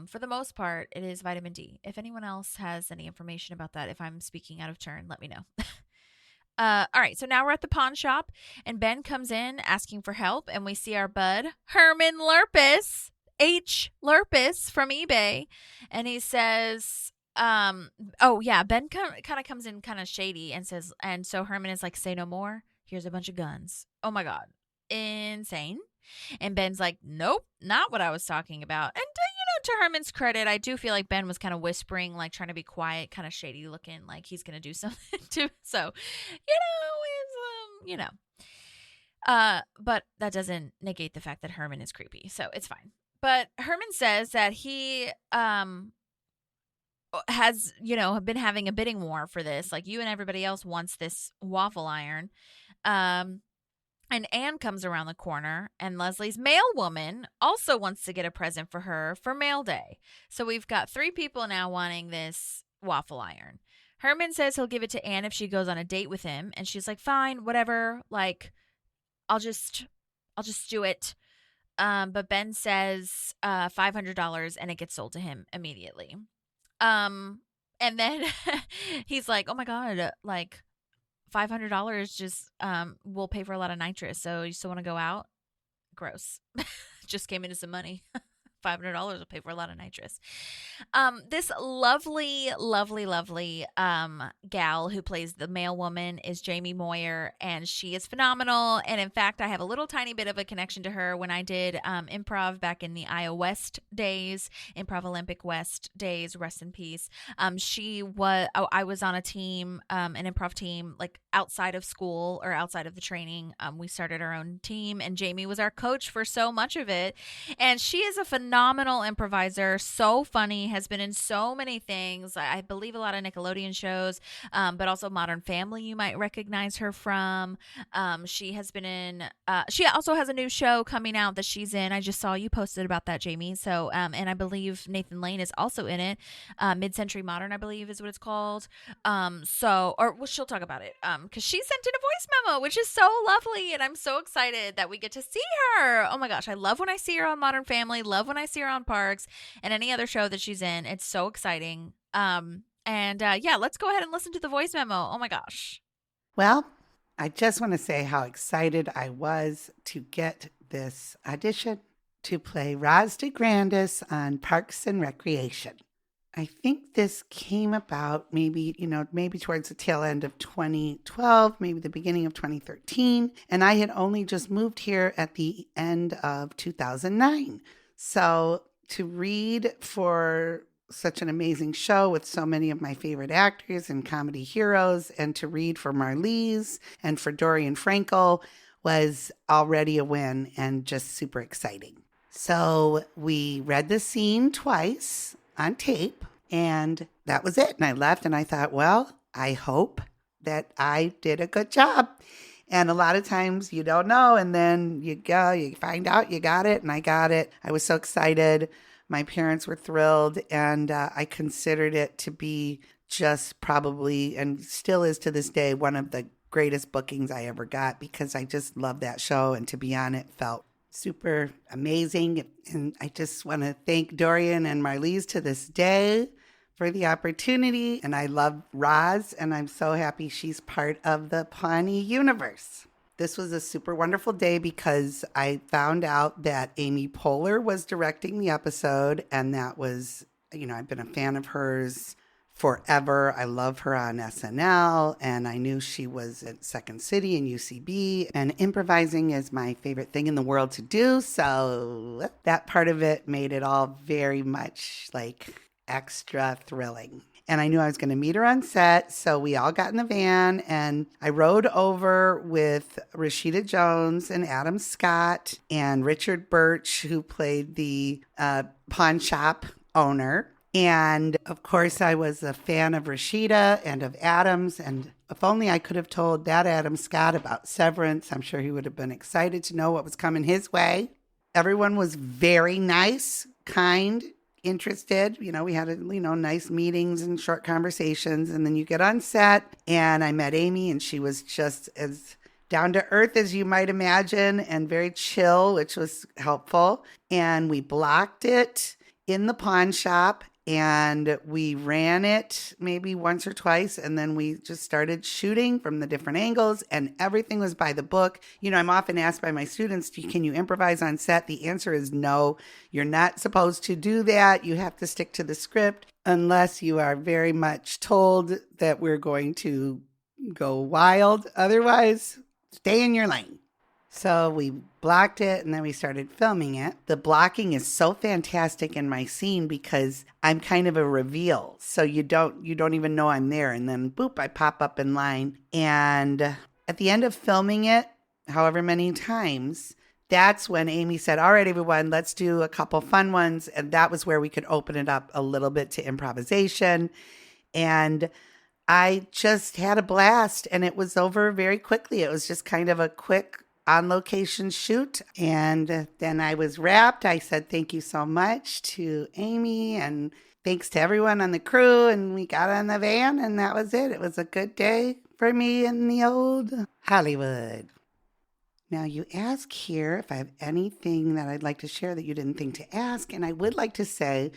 for the most part, it is vitamin D. If anyone else has any information about that, if I'm speaking out of turn, let me know. All right, so now we're at the pawn shop, and Ben comes in asking for help, and we see our bud, Herman Lurpus, H. Lurpus from eBay, and he says, Ben kind of comes in kind of shady and says, and so Herman is like, say no more, here's a bunch of guns. Oh my God, insane. And Ben's like, nope, not what I was talking about. And to Herman's credit, I do feel like Ben was kind of whispering, like trying to be quiet, kind of shady looking, like he's going to do something too. So, but that doesn't negate the fact that Herman is creepy. So it's fine. But Herman says that he has, been having a bidding war for this. Like, you and everybody else wants this waffle iron. And Anne comes around the corner, and Leslie's mail woman also wants to get a present for her for mail day. So we've got 3 people now wanting this waffle iron. Herman says he'll give it to Anne if she goes on a date with him, and she's like, fine, whatever, like, I'll just do it. But Ben says $500, and it gets sold to him immediately. And then he's like, oh my God, like, $500 just will pay for a lot of nitrous. So you still want to go out? Gross. Just came into some money. $500 will pay for a lot of nitrous. This lovely gal who plays the mail woman is Jaime Moyer, and she is phenomenal. And in fact, I have a little tiny bit of a connection to her when I did improv back in the Iowa West days, Improv Olympic West days, rest in peace. I was on a team, an improv team, like outside of school or outside of the training. We started our own team, and Jaime was our coach for so much of it. And she is a phenomenal improviser, so funny, has been in so many things. I believe a lot of Nickelodeon shows, but also Modern Family you might recognize her from. She has been in, she also has a new show coming out that she's in. I just saw you posted about that, Jaime. So, and I believe Nathan Lane is also in it. Mid-Century Modern, I believe is what it's called. She'll talk about it because she sent in a voice memo, which is so lovely, and I'm so excited that we get to see her. Oh my gosh, I love when I see her on Modern Family, love when I see her on Parks and any other show that she's in. It's so exciting. Let's go ahead and listen to the voice memo. Oh my gosh. Well, I just want to say how excited I was to get this audition to play Roz Degrandis on Parks and Recreation. I think this came about maybe towards the tail end of 2012, maybe the beginning of 2013. And I had only just moved here at the end of 2009. So to read for such an amazing show with so many of my favorite actors and comedy heroes, and to read for Marlize and for Dorian Frankel was already a win and just super exciting. So we read the scene twice on tape, And that was it. And I left and I thought, well, I hope that I did a good job. And a lot of times you don't know. And then you go, you find out you got it. And I got it. I was so excited. My parents were thrilled. And I considered it to be just probably, and still is to this day, one of the greatest bookings I ever got, because I just love that show. And to be on it felt super amazing. And I just want to thank Dorian and Marlise to this day for the opportunity. And I love Roz, and I'm so happy she's part of the Pawnee universe. This was a super wonderful day because I found out that Amy Poehler was directing the episode, and that was, I've been a fan of hers forever. I love her on SNL, and I knew she was at Second City and UCB, and improvising is my favorite thing in the world to do. So that part of it made it all very much like extra thrilling. And I knew I was going to meet her on set. So we all got in the van and I rode over with Rashida Jones and Adam Scott and Richard Birch, who played the pawn shop owner. And of course, I was a fan of Rashida and of Adams. And if only I could have told that Adam Scott about Severance, I'm sure he would have been excited to know what was coming his way. Everyone was very nice, kind, interested. We had, nice meetings and short conversations. And then you get on set and I met Amy, and she was just as down to earth as you might imagine and very chill, which was helpful. And we blocked it in the pawn shop and we ran it maybe once or twice. And then we just started shooting from the different angles and everything was by the book. I'm often asked by my students, can you improvise on set? The answer is no. You're not supposed to do that. You have to stick to the script unless you are very much told that we're going to go wild. Otherwise, stay in your lane. So we blocked it and then we started filming it. The blocking is so fantastic in my scene because I'm kind of a reveal. So you don't even know I'm there. And then boop, I pop up in line. And at the end of filming it, however many times, that's when Amy said, all right, everyone, let's do a couple fun ones. And that was where we could open it up a little bit to improvisation. And I just had a blast and it was over very quickly. It was just kind of a quick on-location shoot. And then I was wrapped. I said thank you so much to Amy and thanks to everyone on the crew. And we got on the van and that was it. It was a good day for me in the old Hollywood. Now you ask here if I have anything that I'd like to share that you didn't think to ask. And I would like to say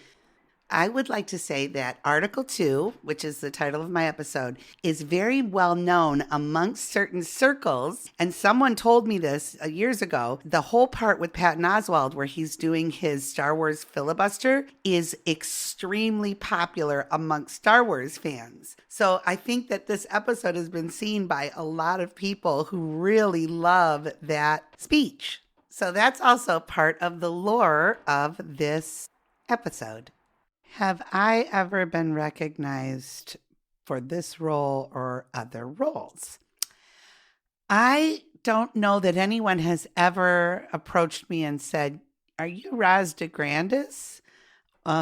that Article 2, which is the title of my episode, is very well known amongst certain circles. And someone told me this years ago. The whole part with Patton Oswalt where he's doing his Star Wars filibuster is extremely popular amongst Star Wars fans. So I think that this episode has been seen by a lot of people who really love that speech. So that's also part of the lore of this episode. Have I ever been recognized for this role or other roles? I don't know that anyone has ever approached me and said, are you Roz Degrandis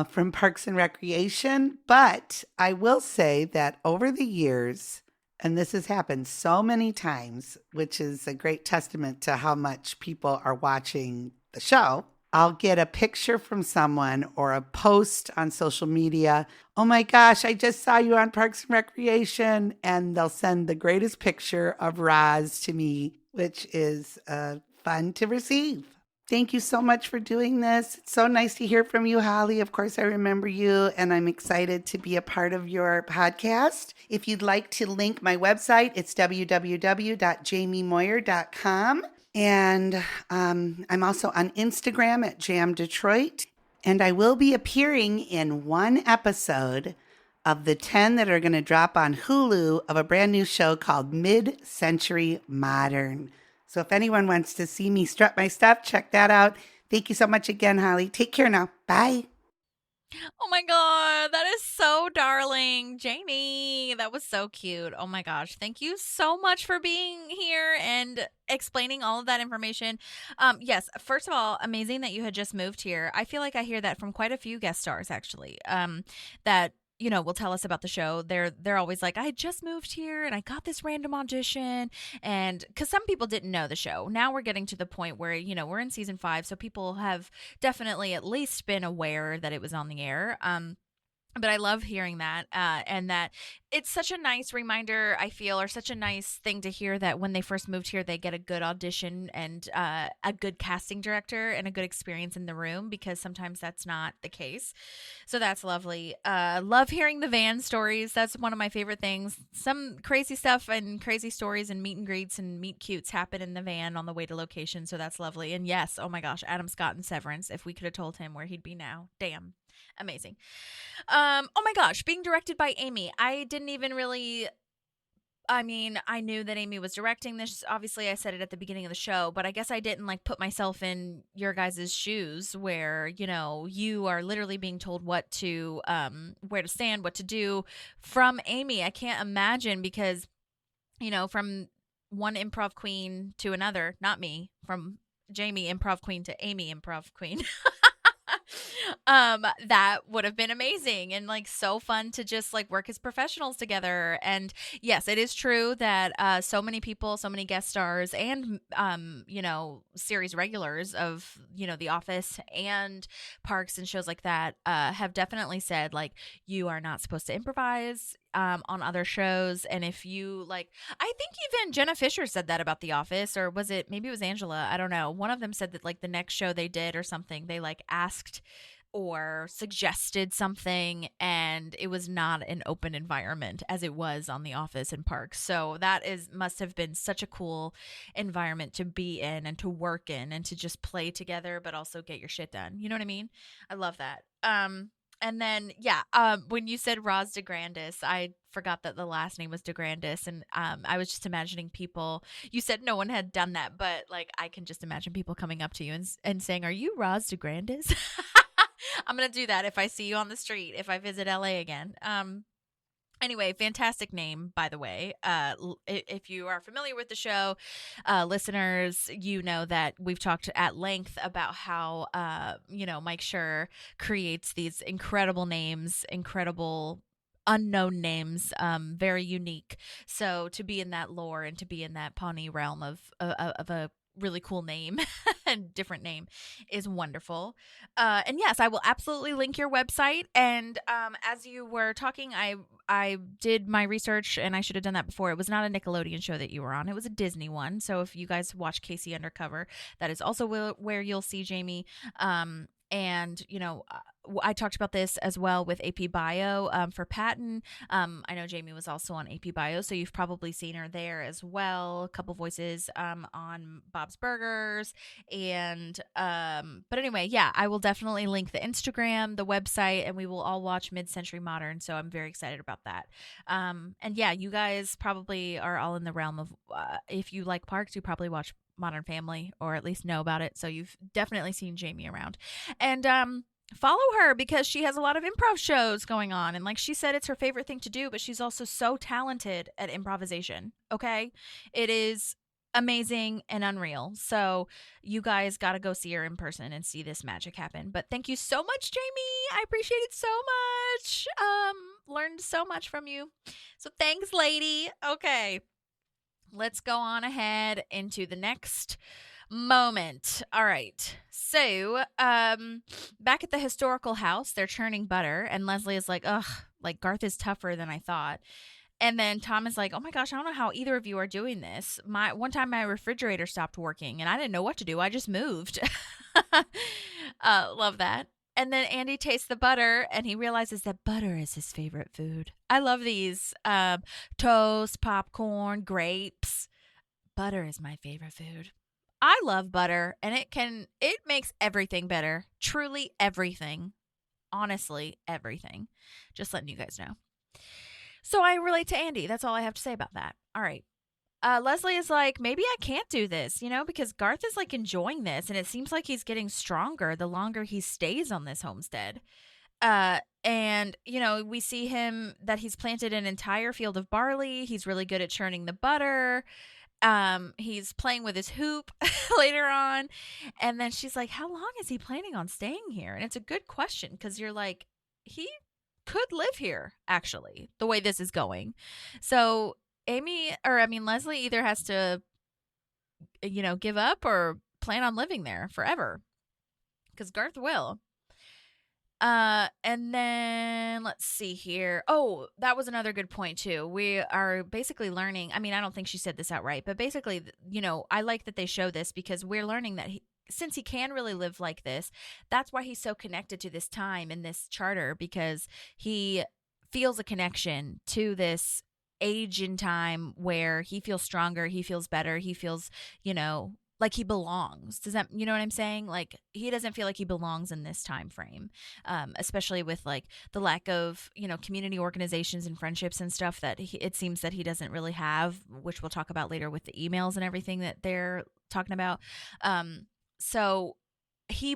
from Parks and Recreation? But I will say that over the years, and this has happened so many times, which is a great testament to how much people are watching the show, I'll get a picture from someone or a post on social media. Oh my gosh, I just saw you on Parks and Recreation. And they'll send the greatest picture of Roz to me, which is fun to receive. Thank you so much for doing this. It's so nice to hear from you, Holly. Of course, I remember you, and I'm excited to be a part of your podcast. If you'd like to link my website, it's www.jamiemoyer.com. And I'm also on Instagram at Jam Detroit. And I will be appearing in one episode of the 10 that are going to drop on Hulu of a brand new show called Mid-Century Modern. So if anyone wants to see me strut my stuff, check that out. Thank you so much again, Holly. Take care now. Bye. Oh my God, that is so darling. Jamie, that was so cute. Oh my gosh. Thank you so much for being here and explaining all of that information. Yes, first of all, amazing that you had just moved here. I feel like I hear that from quite a few guest stars, actually, that will tell us about the show, they're always like, I just moved here and I got this random audition. And because some people didn't know the show. Now we're getting to the point where, we're in season 5. So people have definitely at least been aware that it was on the air. But I love hearing that, and that it's such a nice reminder, I feel, or such a nice thing to hear that when they first moved here, they get a good audition and a good casting director and a good experience in the room, because sometimes that's not the case. So that's lovely. Love hearing the van stories. That's one of my favorite things. Some crazy stuff and crazy stories and meet and greets and meet cutes happen in the van on the way to location. So that's lovely. And yes, oh my gosh, Adam Scott and Severance. If we could have told him where he'd be now, damn. Amazing. Oh my gosh, being directed by Amy. I didn't even really, I knew that Amy was directing this. Obviously, I said it at the beginning of the show, but I guess I didn't put myself in your guys' shoes where, you are literally being told what to, where to stand, what to do from Amy. I can't imagine, because, from one improv queen to another, not me, from Jamie improv queen to Amy improv queen. That would have been amazing and so fun to just work as professionals together. And yes, it is true that so many people, so many guest stars and series regulars of The Office and Parks and shows like that have definitely said you are not supposed to improvise on other shows. And if you I think even Jenna Fisher said that about The Office, or maybe it was Angela, I don't know, one of them said that the next show they did or something, they asked or suggested something, and it was not an open environment as it was on The Office and Parks. So that must have been such a cool environment to be in and to work in and to just play together, but also get your shit done. You know what I mean? I love that. And then, when you said Roz Degrandis, I forgot that the last name was Degrandis. And I was just imagining people, you said no one had done that, but I can just imagine people coming up to you and saying, are you Roz Degrandis? I'm going to do that if I see you on the street, if I visit LA again. Anyway, fantastic name, by the way. If you are familiar with the show, listeners, you know that we've talked at length about how, Mike Schur creates these incredible names, incredible unknown names, very unique. So to be in that lore and to be in that Pawnee realm of a really cool name and different name is wonderful. And yes, I will absolutely link your website. And as you were talking, I did my research, and I should have done that before. It was not a Nickelodeon show that you were on. It was a Disney one. So if you guys watch Casey Undercover, that is also where you'll see Jamie. And, I talked about this as well with AP Bio for Patton. I know Jamie was also on AP Bio, so you've probably seen her there as well. A couple voices on Bob's Burgers. And, but anyway, I will definitely link the Instagram, the website, and we will all watch Mid-Century Modern. So I'm very excited about that. And you guys probably are all in the realm of, if you like Parks, you probably watch Modern Family, or at least know about it. So you've definitely seen Jamie around. And follow her, because she has a lot of improv shows going on. And like she said, it's her favorite thing to do, but she's also so talented at improvisation. Okay. It is amazing and unreal. So you guys got to go see her in person and see this magic happen. But thank you so much, Jamie. I appreciate it so much. Learned so much from you. So thanks, lady. Okay. Let's go on ahead into the next moment. All right. So, back at the historical house, they're churning butter, and Leslie is like, ugh, Garth is tougher than I thought. And then Tom is like, oh my gosh, I don't know how either of you are doing this. One time my refrigerator stopped working, and I didn't know what to do. I just moved. Love that. And then Andy tastes the butter, and he realizes that butter is his favorite food. I love these. Toast, popcorn, grapes. Butter is my favorite food. I love butter, and it makes everything better. Truly everything. Honestly, everything. Just letting you guys know. So I relate to Andy. That's all I have to say about that. All right. Leslie is like, maybe I can't do this, because Garth is enjoying this, and it seems like he's getting stronger the longer he stays on this homestead. And, we see him that he's planted an entire field of barley. He's really good at churning the butter. He's playing with his hoop later on. And then she's like, how long is he planning on staying here? And it's a good question, because you're like, he could live here, actually, the way this is going. So Leslie either has to, give up or plan on living there forever, because Garth will. And then let's see here. Oh, that was another good point too. We are basically learning. I mean, I don't think she said this outright, but basically, I like that they show this, because we're learning that since he can really live like this, that's why he's so connected to this time in this charter, because he feels a connection to this age in time where he feels stronger, he feels better, he feels, like he belongs. Does that, you know what I'm saying? Like, he doesn't feel like he belongs in this time frame, especially with like the lack of, community organizations and friendships and stuff that it seems that he doesn't really have, which we'll talk about later with the emails and everything that they're talking about. So he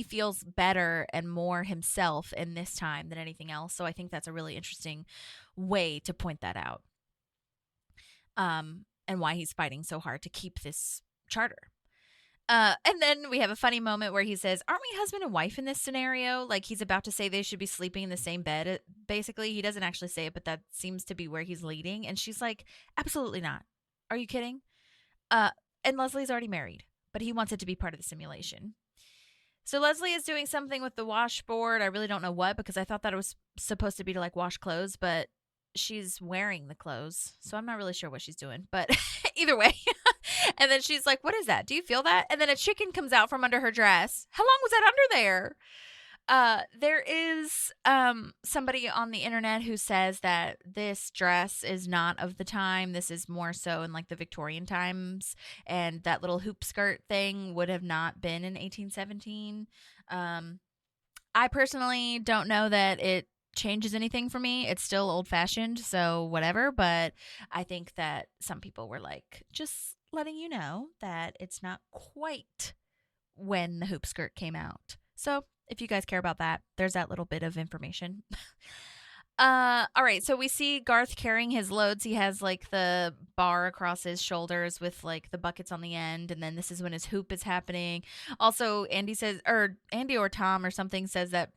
feels better and more himself in this time than anything else. So I think that's a really interesting way to point that out. And why he's fighting so hard to keep this charter. And then we have a funny moment where he says, aren't we husband and wife in this scenario? Like, he's about to say they should be sleeping in the same bed. Basically, he doesn't actually say it, but that seems to be where he's leading. And she's like, absolutely not. Are you kidding? And Leslie's already married, but he wants it to be part of the simulation. So Leslie is doing something with the washboard. I really don't know what, because I thought that it was supposed to be to like wash clothes, but she's wearing the clothes. So I'm not really sure what she's doing, but either way. And then she's like, what is that? Do you feel that? And then a chicken comes out from under her dress. How long was that under there? There is somebody on the internet who says that this dress is not of the time. This is more so in like the Victorian times, and that little hoop skirt thing would have not been in 1817. I personally don't know that it changes anything for me. It's still old fashioned, so whatever. But I think that some people were like, just letting you know that it's not quite when the hoop skirt came out. So if you guys care about that, there's that little bit of information. All right, so we see Garth carrying his loads. He has like the bar across his shoulders with like the buckets on the end, and then this is when his hoop is happening. Also, Andy or Tom or something says that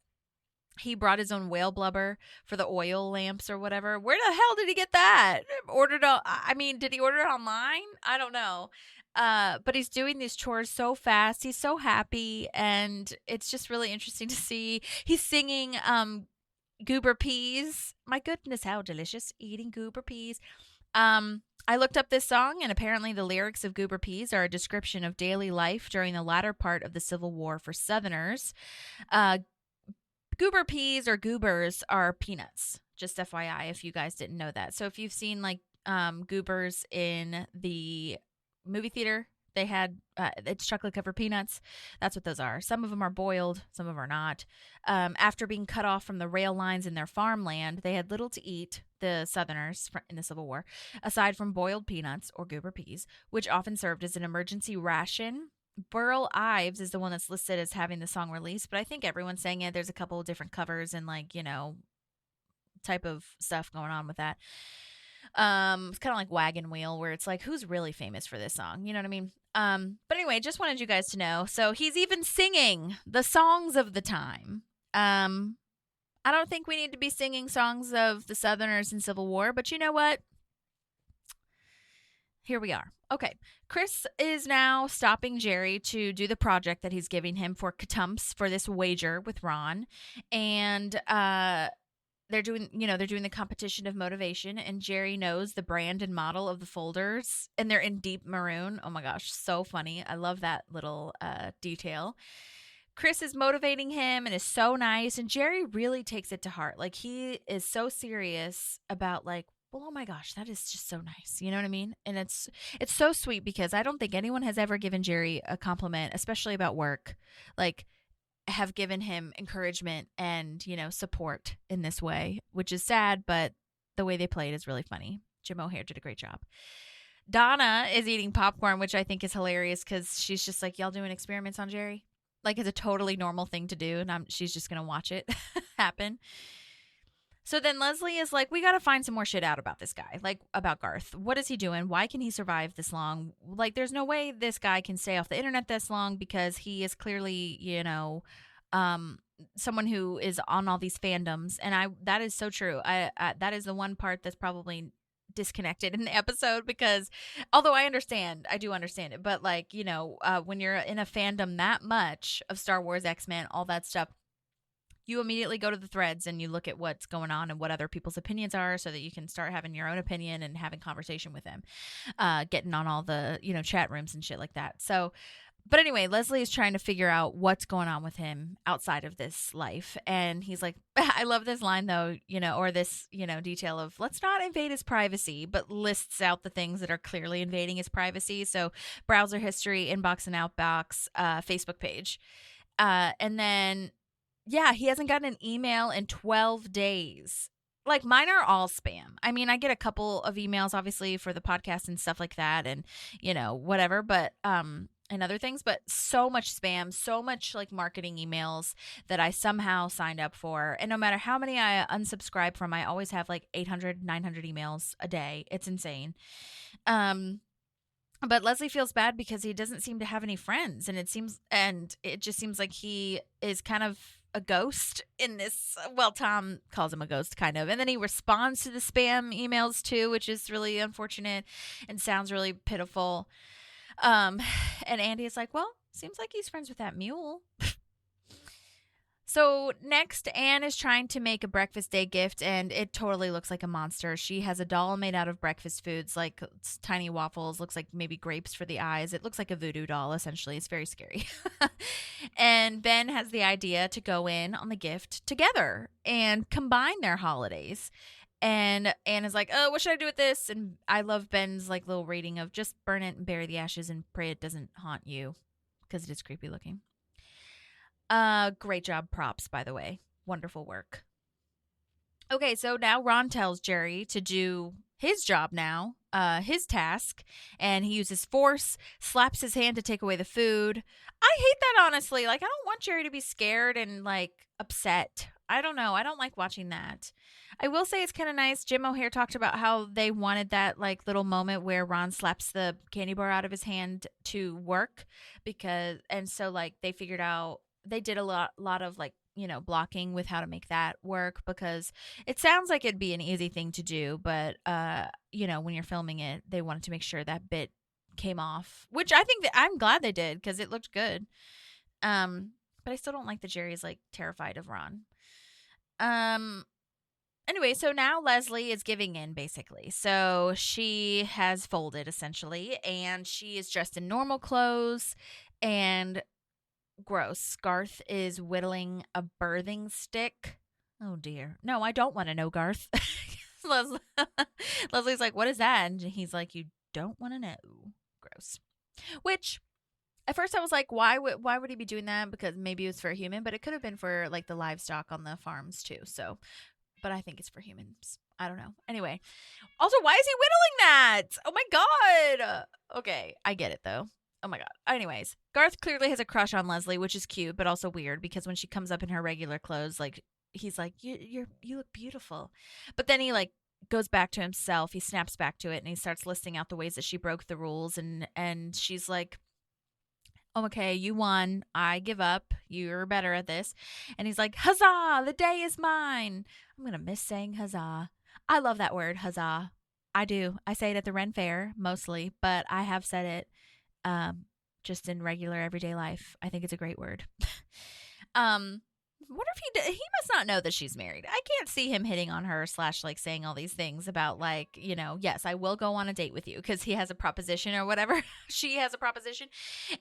he brought his own whale blubber for the oil lamps or whatever. Where the hell did he get that? Did he order it online? I don't know. But he's doing these chores so fast. He's so happy, and it's just really interesting to see. He's singing goober peas. My goodness, how delicious, eating goober peas. I looked up this song, and apparently the lyrics of Goober Peas are a description of daily life during the latter part of the Civil War for Southerners. Goober peas or goobers are peanuts, just FYI if you guys didn't know that. So if you've seen like goobers in the movie theater, they had it's chocolate covered peanuts. That's what those are. Some of them are boiled, some of them are not. After being cut off from the rail lines in their farmland, they had little to eat, the Southerners in the Civil War, aside from boiled peanuts or goober peas, which often served as an emergency ration. Burl Ives is the one that's listed as having the song released, but I think everyone sang it. There's a couple of different covers and like, type of stuff going on with that. It's kind of like Wagon Wheel, where it's like, who's really famous for this song? You know what I mean? But anyway, just wanted you guys to know. So he's even singing the songs of the time. I don't think we need to be singing songs of the Southerners in Civil War, but you know what? Here we are. Okay. Chris is now stopping Jerry to do the project that he's giving him for Katumps for this wager with Ron. And they're doing the competition of motivation, and Jerry knows the brand and model of the folders, and they're in deep maroon. Oh my gosh, so funny. I love that little detail. Chris is motivating him and is so nice, and Jerry really takes it to heart. Like, he is so serious about like, well, oh my gosh, that is just so nice. You know what I mean? And it's so sweet, because I don't think anyone has ever given Jerry a compliment, especially about work, like have given him encouragement and, support in this way, which is sad, but the way they played is really funny. Jim O'Hare did a great job. Donna is eating popcorn, which I think is hilarious, because she's just like, y'all doing experiments on Jerry? Like, it's a totally normal thing to do, and she's just going to watch it happen. So then Leslie is like, we got to find some more shit out about this guy, like about Garth. What is he doing? Why can he survive this long? Like, there's no way this guy can stay off the internet this long, because he is clearly, someone who is on all these fandoms, and that is so true. I that is the one part that's probably disconnected in the episode, because although I do understand it, but like, when you're in a fandom that much of Star Wars, X-Men, all that stuff, you immediately go to the threads and you look at what's going on and what other people's opinions are, so that you can start having your own opinion and having conversation with them, getting on all the, chat rooms and shit like that. So, but anyway, Leslie is trying to figure out what's going on with him outside of this life. And he's like, I love this line though, or this, detail of, let's not invade his privacy, but lists out the things that are clearly invading his privacy. So browser history, inbox and outbox, Facebook page. And then, yeah, he hasn't gotten an email in 12 days. Like, mine are all spam. I mean, I get a couple of emails, obviously, for the podcast and stuff like that, and, whatever, but, and other things, but so much spam, so much like marketing emails that I somehow signed up for. And no matter how many I unsubscribe from, I always have like 800, 900 emails a day. It's insane. But Leslie feels bad because he doesn't seem to have any friends, and it just seems like he is kind of a ghost in this. Well, Tom calls him a ghost, kind of, and then he responds to the spam emails too, which is really unfortunate and sounds really pitiful. And Andy is like, well, seems like he's friends with that mule. So next, Anne is trying to make a breakfast day gift, and it totally looks like a monster. She has a doll made out of breakfast foods, like tiny waffles, looks like maybe grapes for the eyes. It looks like a voodoo doll, essentially. It's very scary. And Ben has the idea to go in on the gift together and combine their holidays. And Anne is like, oh, what should I do with this? And I love Ben's like little rating of just burn it and bury the ashes and pray it doesn't haunt you, because it is creepy looking. Great job, props, by the way. Wonderful work. Okay, so now Ron tells Jerry to do his job now, his task, and he uses force, slaps his hand to take away the food. I hate that, honestly. Like, I don't want Jerry to be scared and, like, upset. I don't know. I don't like watching that. I will say it's kind of nice. Jim O'Hare talked about how they wanted that, like, little moment where Ron slaps the candy bar out of his hand to work, and so, like, they figured out, they did a lot of, like, blocking with how to make that work, because it sounds like it'd be an easy thing to do, but when you're filming it, they wanted to make sure that bit came off, which I think that I'm glad they did, because it looked good. But I still don't like that Jerry's like terrified of Ron. Anyway, so now Leslie is giving in, basically. So she has folded, essentially, and she is dressed in normal clothes, and gross. Garth is whittling a birthing stick. Oh dear. No, I don't want to know, Garth. Leslie's like, what is that? And he's like, you don't want to know. Gross. Which, at first I was like, why would he be doing that? Because maybe it was for a human, but it could have been for like the livestock on the farms too. So, but I think it's for humans. I don't know. Anyway, also, why is he whittling that? Oh my God. Okay, I get it though. Oh my God. Anyways, Garth clearly has a crush on Leslie, which is cute, but also weird, because when she comes up in her regular clothes, like, he's like, you look beautiful. But then he like goes back to himself. He snaps back to it, and he starts listing out the ways that she broke the rules. And she's like, oh, okay, you won. I give up. You're better at this. And he's like, huzzah, the day is mine. I'm going to miss saying huzzah. I love that word, huzzah. I do. I say it at the Ren Fair mostly, but I have said it just in regular everyday life. I think it's a great word. What if he must not know that she's married. I can't see him hitting on her / like saying all these things about like, yes, I will go on a date with you, because he has a proposition or whatever. She has a proposition,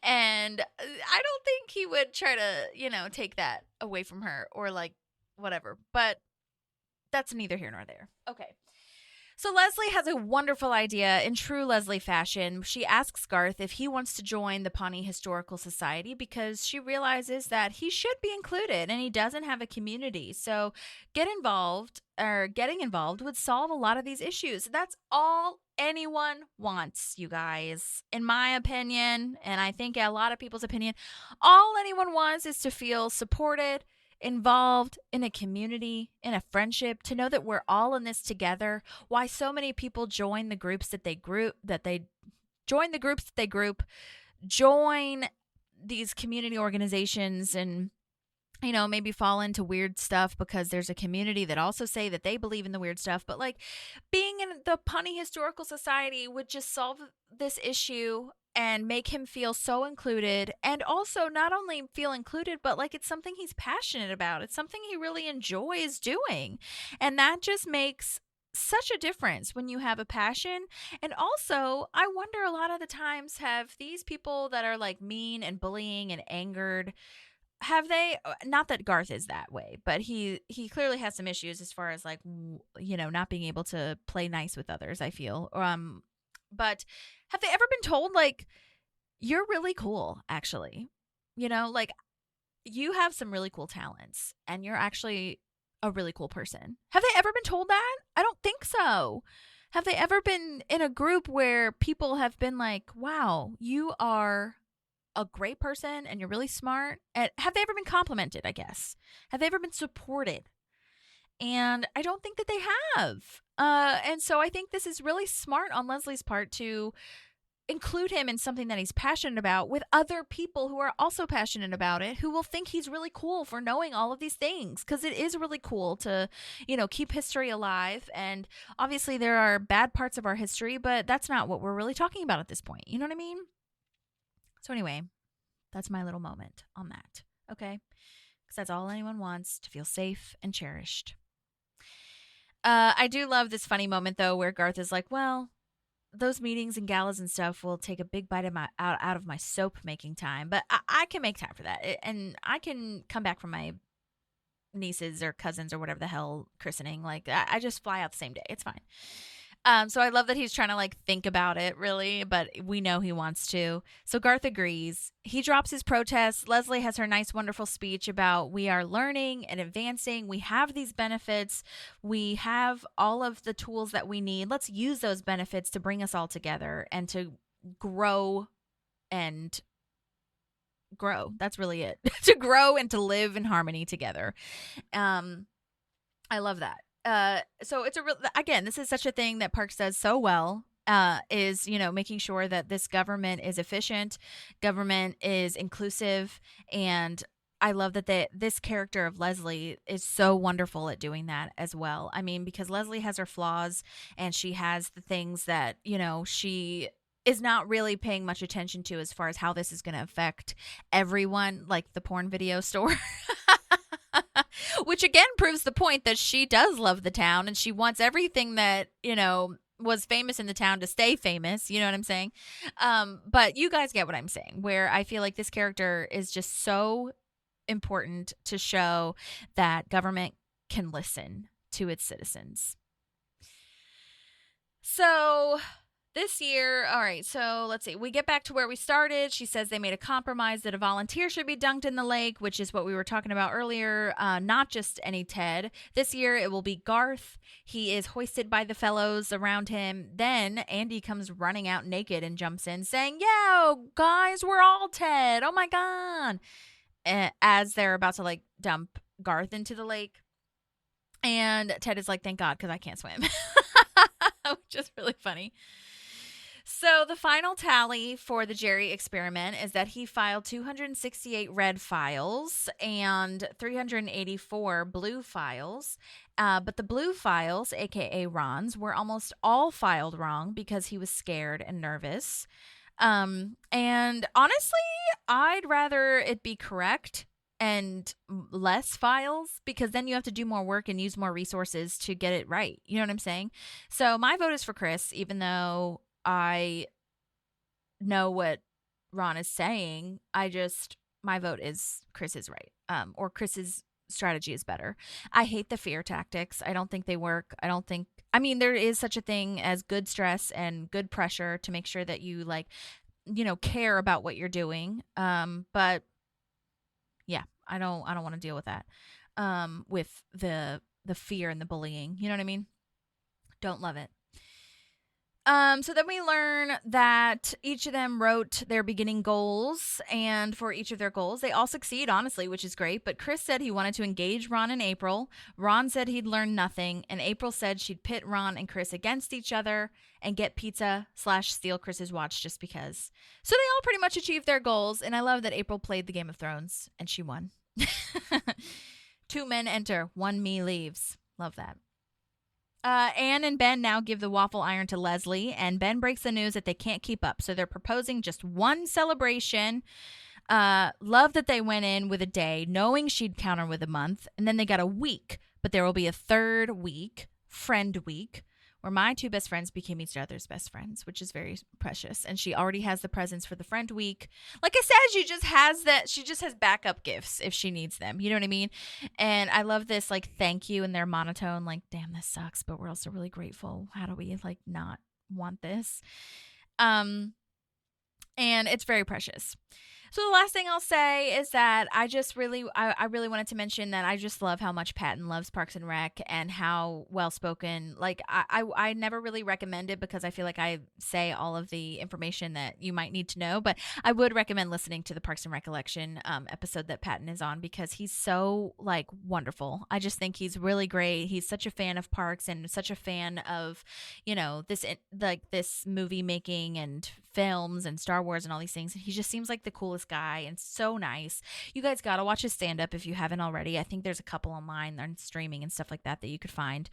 and I don't think he would try to, take that away from her or like whatever, but that's neither here nor there. Okay. So Leslie has a wonderful idea in true Leslie fashion. She asks Garth if he wants to join the Pawnee Historical Society, because she realizes that he should be included and he doesn't have a community. So getting involved would solve a lot of these issues. That's all anyone wants, you guys. In my opinion, and I think a lot of people's opinion, all anyone wants is to feel supported, involved in a community, in a friendship, to know that we're all in this together. Why so many people join the groups that they join these community organizations and maybe fall into weird stuff because there's a community that also say that they believe in the weird stuff. But like being in the Pawnee Historical Society would just solve this issue and make him feel so included, and also not only feel included, but like it's something he's passionate about. It's something he really enjoys doing. And that just makes such a difference when you have a passion. And also, I wonder a lot of the times, have these people that are like mean and bullying and angered, have they, not that Garth is that way, but he clearly has some issues as far as like, not being able to play nice with others, I feel. But have they ever been told, like, you're really cool, actually? Like, you have some really cool talents and you're actually a really cool person. Have they ever been told that? I don't think so. Have they ever been in a group where people have been like, wow, you are a great person and you're really smart? And have they ever been complimented, I guess? Have they ever been supported? And I don't think that they have. And so I think this is really smart on Leslie's part to include him in something that he's passionate about with other people who are also passionate about it, who will think he's really cool for knowing all of these things, because it is really cool to, keep history alive. And obviously there are bad parts of our history, but that's not what we're really talking about at this point. You know what I mean? So anyway, that's my little moment on that. Okay? Because that's all anyone wants, to feel safe and cherished. I do love this funny moment, though, where Garth is like, well, those meetings and galas and stuff will take a big bite of out of my soap making time, but I can make time for that. And I can come back from my nieces or cousins or whatever the hell christening. Like, I just fly out the same day. It's fine. So I love that he's trying to like think about it, really, but we know he wants to. So Garth agrees. He drops his protest. Leslie has her nice, wonderful speech about we are learning and advancing. We have these benefits. We have all of the tools that we need. Let's use those benefits to bring us all together and to grow and grow. That's really it. To grow and to live in harmony together. I love that. So it's again, this is such a thing that Parks does so well, is, making sure that this government is efficient, government is inclusive. And I love that this character of Leslie is so wonderful at doing that as well. I mean, because Leslie has her flaws and she has the things that, she is not really paying much attention to as far as how this is going to affect everyone, like the porn video store. Which again proves the point that she does love the town and she wants everything that, was famous in the town to stay famous. You know what I'm saying? But you guys get what I'm saying, where I feel like this character is just so important to show that government can listen to its citizens. So this year, all right, so let's see. We get back to where we started. She says they made a compromise that a volunteer should be dunked in the lake, which is what we were talking about earlier, not just any Ted. This year, it will be Garth. He is hoisted by the fellows around him. Then Andy comes running out naked and jumps in saying, yo, guys, we're all Ted. Oh, my God. As they're about to, like, dump Garth into the lake. And Ted is like, thank God, because I can't swim. Which is really funny. So the final tally for the Jerry experiment is that he filed 268 red files and 384 blue files. But the blue files, aka Ron's, were almost all filed wrong because he was scared and nervous. And honestly, I'd rather it be correct and less files, because then you have to do more work and use more resources to get it right. You know what I'm saying? So my vote is for Chris, even though I know what Ron is saying. My vote is Chris is right. Or Chris's strategy is better. I hate the fear tactics. I don't think they work. There is such a thing as good stress and good pressure to make sure that you care about what you're doing. But yeah, I don't want to deal with that. With the fear and the bullying. You know what I mean? Don't love it. So then we learn that each of them wrote their beginning goals, and for each of their goals, they all succeed, honestly, which is great. But Chris said he wanted to engage Ron and April. Ron said he'd learn nothing, and April said she'd pit Ron and Chris against each other and get pizza / steal Chris's watch just because. So they all pretty much achieved their goals, and I love that April played the Game of Thrones, and she won. Two men enter, one me leaves. Love that. Anne and Ben now give the waffle iron to Leslie, and Ben breaks the news that they can't keep up, so they're proposing just one celebration. Love that they went in with a day, knowing she'd counter with a month, and then they got a week, but there will be a third week, friend week, where my two best friends became each other's best friends, which is very precious. And she already has the presents for the friend week. Like I said, she just has backup gifts if she needs them. You know what I mean? And I love this, like, thank you in their monotone, like, damn, this sucks, but we're also really grateful. How do we, like, not want this? And it's very precious. So the last thing I'll say is that I really wanted to mention that I just love how much Patton loves Parks and Rec and how well spoken. Like I never really recommend it because I feel like I say all of the information that you might need to know, but I would recommend listening to the Parks and Recollection episode that Patton is on because he's so like wonderful. I just think he's really great. He's such a fan of parks and such a fan of, you know, this movie making and films and Star Wars and all these things. And he just seems like the coolest guy and so nice. You guys gotta watch his stand-up if you haven't already. I think there's a couple online on streaming and stuff like that you could find.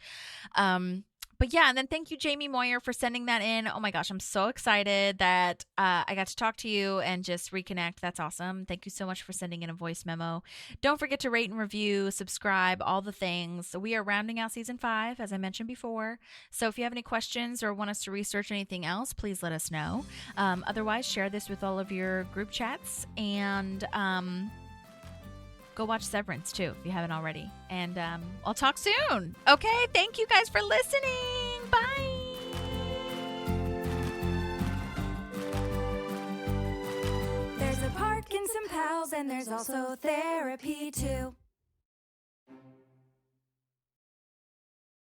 But yeah, and then thank you, Jaime Moyer, for sending that in. Oh my gosh, I'm so excited that I got to talk to you and just reconnect. That's awesome. Thank you so much for sending in a voice memo. Don't forget to rate and review, subscribe, all the things. So we are rounding out season 5, as I mentioned before. So if you have any questions or want us to research anything else, please let us know. Otherwise, share this with all of your group chats and go watch Severance too if you haven't already. And I'll talk soon. Okay, thank you guys for listening. Bye. There's a park and some pals, and there's also therapy too.